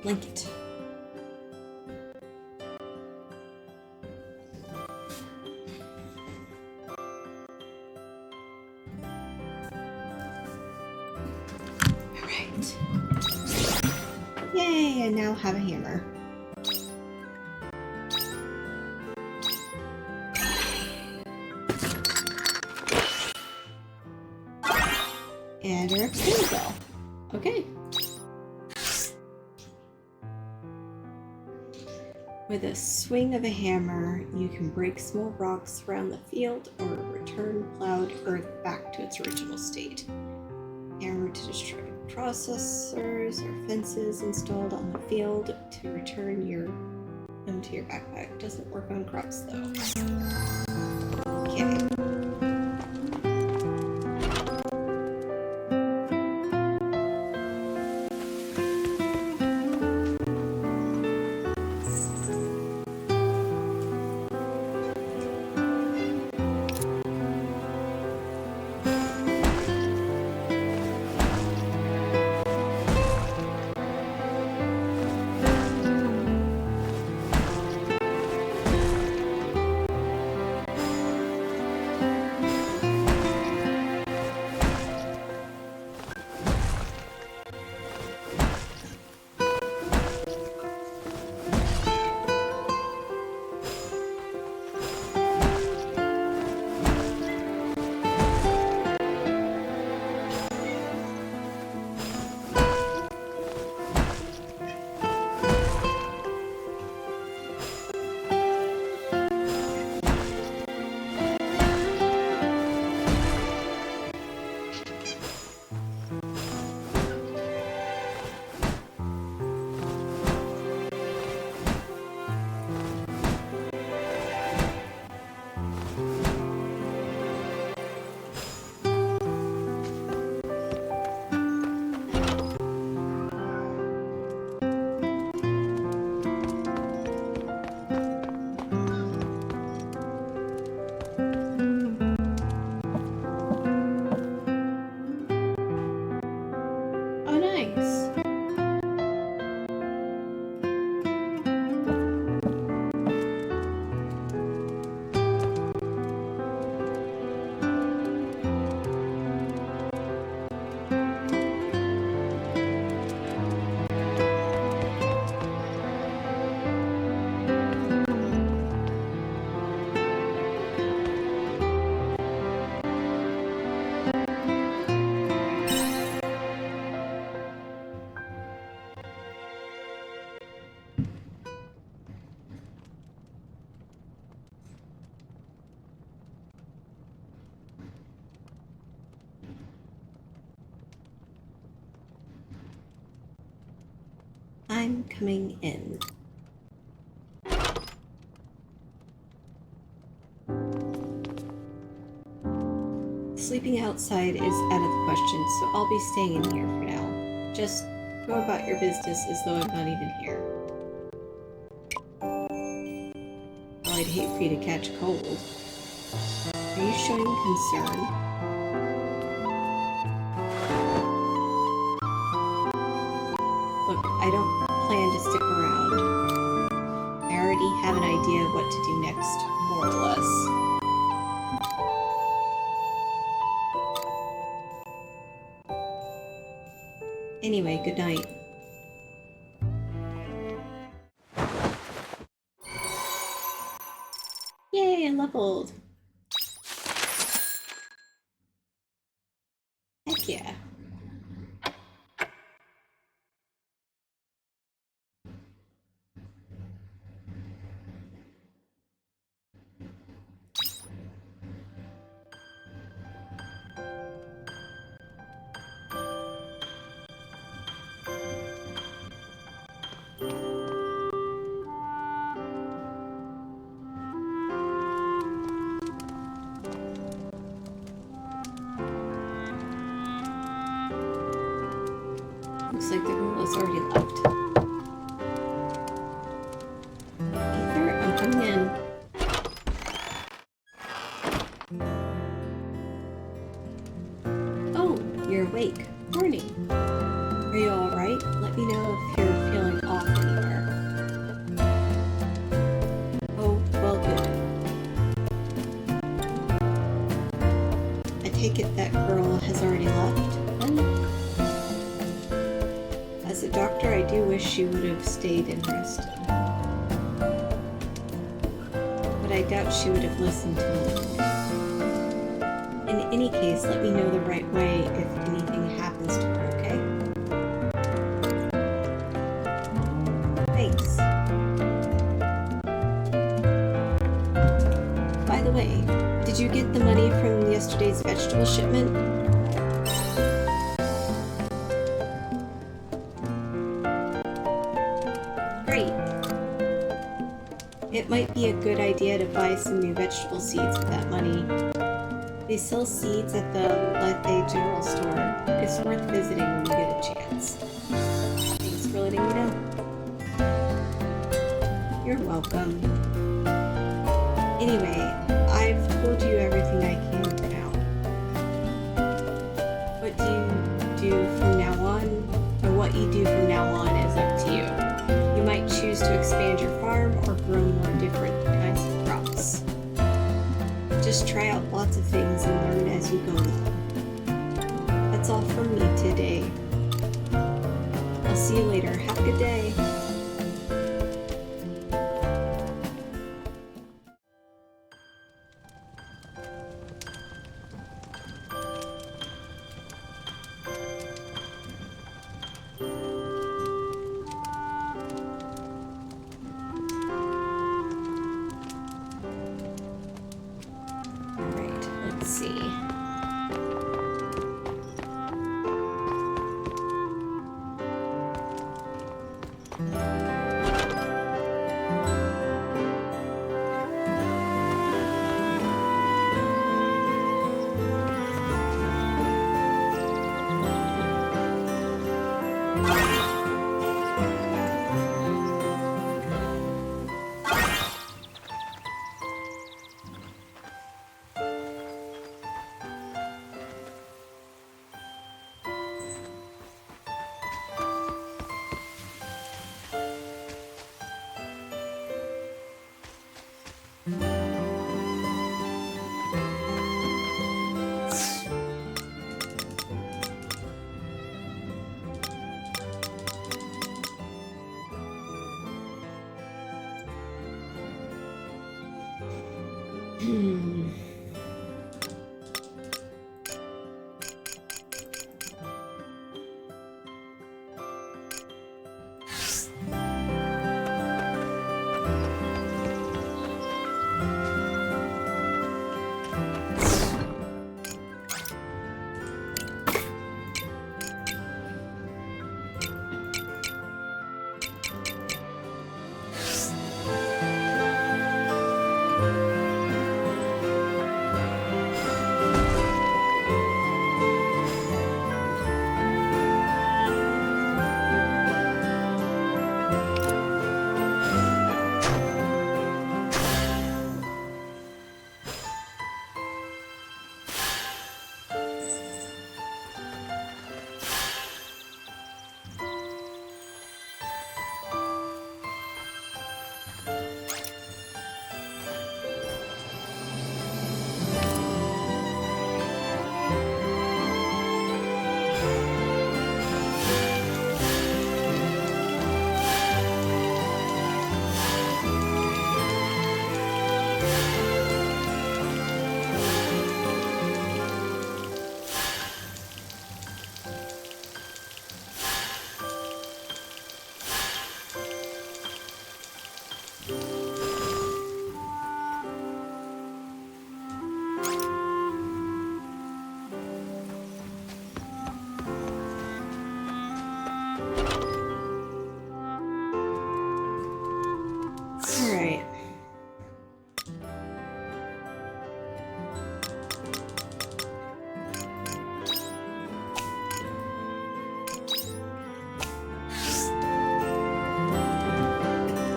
Blanket. Alright. Yay, I now have a hammer. And our extended bell. Okay. With a swing of a hammer, you can break small rocks around the field or return plowed earth back to its original state. Hammer to destroy processors or fences installed on the field to return them to your backpack. Doesn't work on crops though. Okay. Oh, nice. I'm coming in. Sleeping outside is out of the question, so I'll be staying in here for now. Just go about your business as though I'm not even here. Well, I'd hate for you to catch a cold. Are you showing concern? Look, I don't plan to stick around. I already have an idea of what to do next, more or less. Anyway, good night. Yay, I leveled. Heck yeah. Looks like the girl has already left. Ether, I'm coming in. Oh, you're awake. Morning. Are you alright? Let me know if you're feeling off anywhere. Oh, well, good. I take it that girl has already left, then? As a doctor, I do wish she would have stayed and rested. But I doubt she would have listened to me. In any case, let me know the right way if anything happens to her, okay? Thanks. By the way, did you get the money from yesterday's vegetable shipment? Great. It might be a good idea to buy some new vegetable seeds with that money. They sell seeds at the Lethe General Store. It's worth visiting when you get a chance. Thanks for letting me know. You're welcome. Anyway, I've told you everything I can for now. What do you do from now on, or what you do from now on is up to you. You might choose to expand your farm or grow more different kinds of crops. Just try out lots of things and learn as you go along. That's all from me today. I'll see you later. Have a good day. Alright, let's see.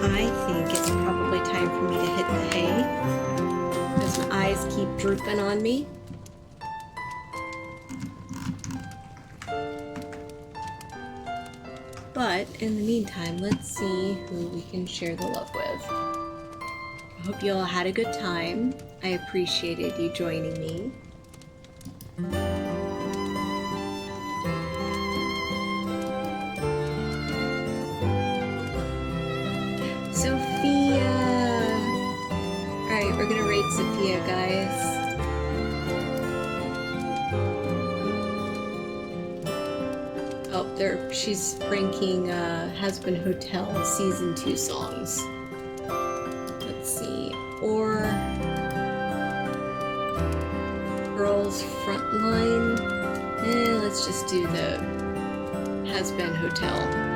I think it's probably time for me to hit the hay, because my eyes keep drooping on me. But in the meantime, let's see who we can share the love with. I hope you all had a good time. I appreciated you joining me. Sophia! Alright, we're gonna rate Sophia, guys. Oh, she's ranking Has-Been Hotel Season 2 songs. Let's see. Or Girls Frontline. Let's just do the Has-Been Hotel.